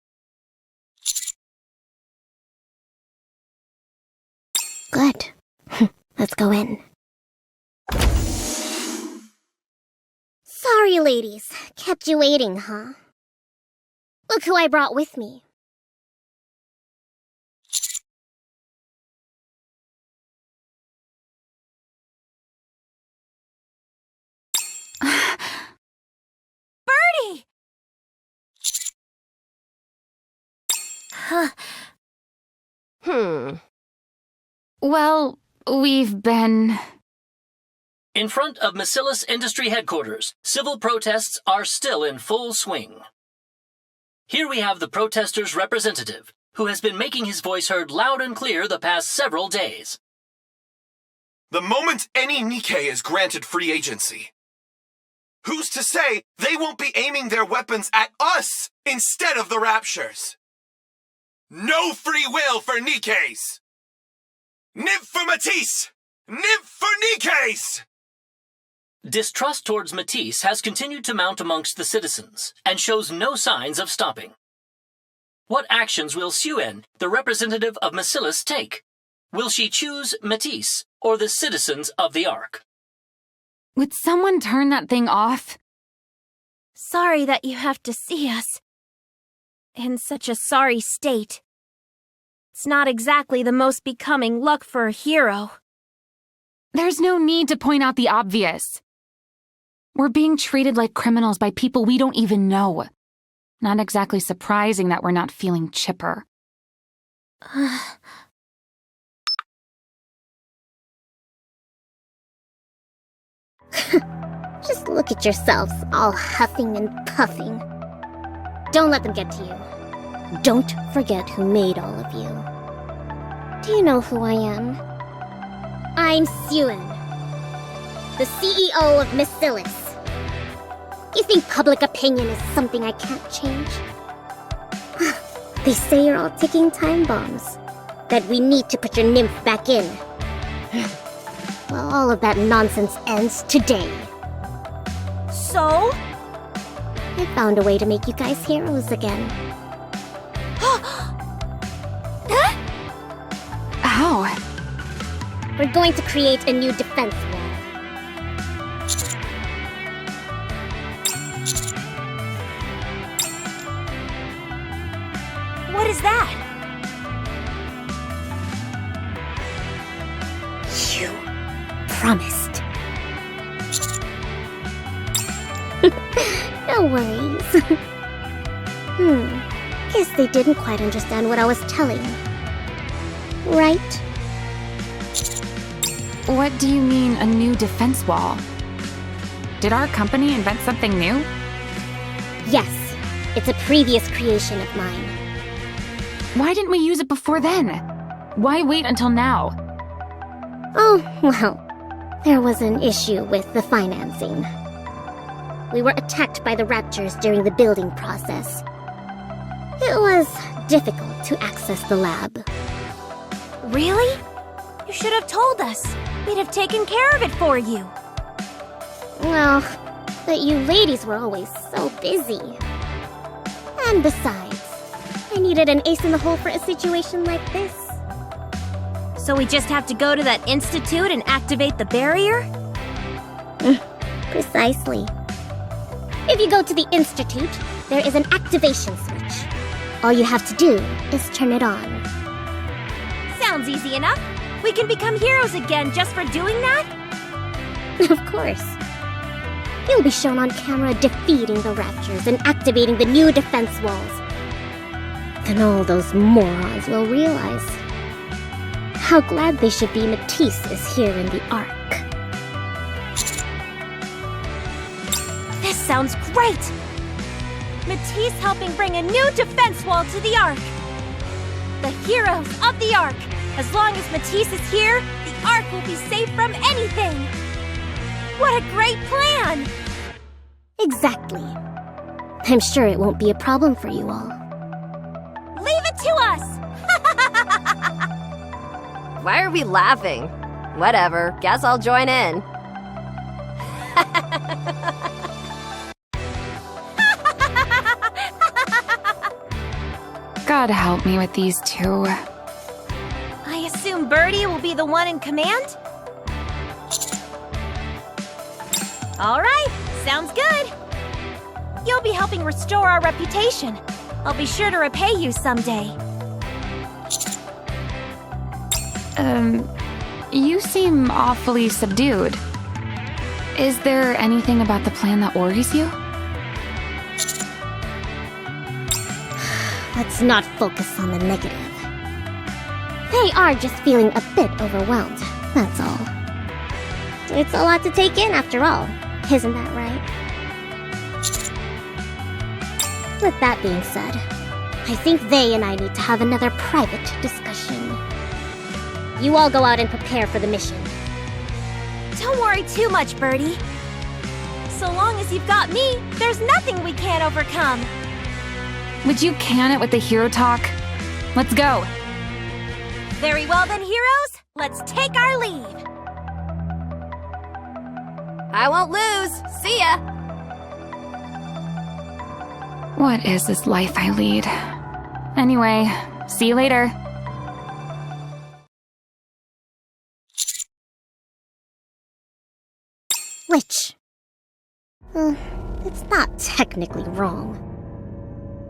Speaker 1: Good. Let's go in. Sorry, ladies. Kept you waiting, huh? Look who I brought with me.
Speaker 4: Well, we've been...
Speaker 10: In front of Mirillis Industry Headquarters, civil protests are still in full swing. Here we have the protesters' representative, who has been making his voice heard loud and clear the past several days.
Speaker 9: The moment any Nikke is granted free agency, who's to say they won't be aiming their weapons at us instead of the Raptures? No free will for Nikkes! Niv for Matisse! Niv for Nikkes!
Speaker 10: Distrust towards Matisse has continued to mount amongst the citizens, and shows no signs of stopping. What actions will Suen, the representative of Mirillis, take? Will she choose Matisse or the citizens of the Ark?
Speaker 4: Would someone turn that thing off?
Speaker 1: Sorry that you have to see us in such a sorry state. It's not exactly the most becoming luck for a hero.
Speaker 4: There's no need to point out the obvious. We're being treated like criminals by people we don't even know. Not exactly surprising that we're not feeling chipper.
Speaker 1: Just look at yourselves, all huffing and puffing. Don't let them get to you. Don't forget who made all of you. Do you know who I am? I'm Suen, the CEO of Mirillis. You think public opinion is something I can't change? They say you're all ticking time bombs. That we need to put your nymph back in. Well, all of that nonsense ends today.
Speaker 2: So?
Speaker 1: I found a way to make you guys heroes again.
Speaker 4: How?
Speaker 1: We're going to create a new defense wall.
Speaker 2: What is that?
Speaker 1: You promised. No worries. Guess they didn't quite understand what I was telling. Right?
Speaker 4: What do you mean, a new defense wall? Did our company invent something new?
Speaker 1: Yes. It's a previous creation of mine.
Speaker 4: Why didn't we use it before then? Why wait until now?
Speaker 1: Oh, well, there was an issue with the financing. We were attacked by the Raptors during the building process. It was difficult to access the lab.
Speaker 2: Really? You should have told us. We'd have taken care of it for you.
Speaker 1: Well, but you ladies were always so busy. And besides, I needed an ace in the hole for a situation like this.
Speaker 2: So we just have to go to that institute and activate the barrier?
Speaker 1: Precisely. If you go to the institute, there is an activation switch. All you have to do is turn it on.
Speaker 2: Sounds easy enough. We can become heroes again just for doing that?
Speaker 1: Of course. You'll be shown on camera defeating the Raptors and activating the new defense walls. Then all those morons will realize how glad they should be Matisse is here in the Ark.
Speaker 2: This sounds great! Matisse helping bring a new defense wall to the Ark. The heroes of the Ark. As long as Matisse is here, the Ark will be safe from anything. What a great plan!
Speaker 1: Exactly. I'm sure it won't be a problem for you all.
Speaker 2: Leave it to us!
Speaker 11: Why are we laughing? Whatever, guess I'll join in.
Speaker 4: God help me with these two.
Speaker 2: I assume Birdie will be the one in command? Alright, sounds good. You'll be helping restore our reputation. I'll be sure to repay you someday.
Speaker 4: You seem awfully subdued. Is there anything about the plan that worries you?
Speaker 1: Let's not focus on the negative. They are just feeling a bit overwhelmed, that's all. It's a lot to take in after all, isn't that right? With that being said, I think they and I need to have another private discussion. You all go out and prepare for the mission.
Speaker 2: Don't worry too much, Birdie. So long as you've got me, there's nothing we can't overcome.
Speaker 4: Would you can it with the hero talk? Let's go.
Speaker 2: Very well then, heroes. Let's take our leave.
Speaker 11: I won't lose. See ya.
Speaker 4: What is this life I lead? Anyway, see you later.
Speaker 1: Which? It's not technically wrong.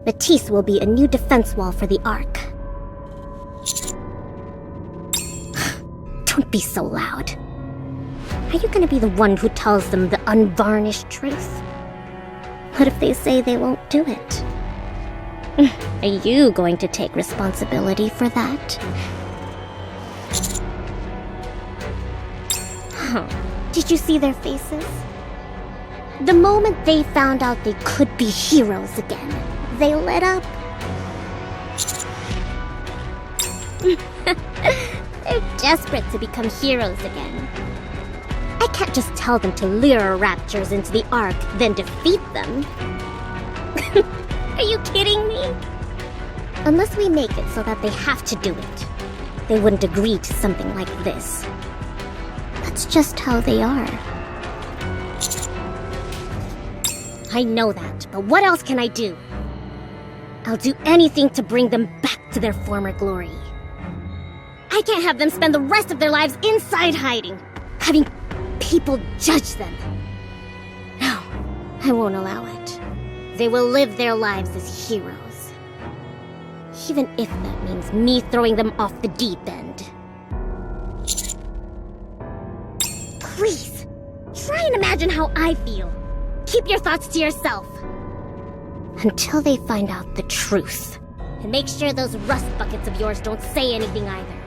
Speaker 1: Matisse will be a new defense wall for the Ark. Don't be so loud. Are you gonna be the one who tells them the unvarnished truth? What if they say they won't do it? Are you going to take responsibility for that? Did you see their faces? The moment they found out they could be heroes again, they lit up. They're desperate to become heroes again. I can't just tell them to lure raptures into the Ark, then defeat them. Are you kidding me? Unless we make it so that they have to do it, they wouldn't agree to something like this. That's just how they are. I know that, but what else can I do? I'll do anything to bring them back to their former glory. I can't have them spend the rest of their lives inside hiding, having people judge them. No, I won't allow it. They will live their lives as heroes. Even if that means me throwing them off the deep end. Please, try and imagine how I feel. Keep your thoughts to yourself. Until they find out the truth. And make sure those rust buckets of yours don't say anything either.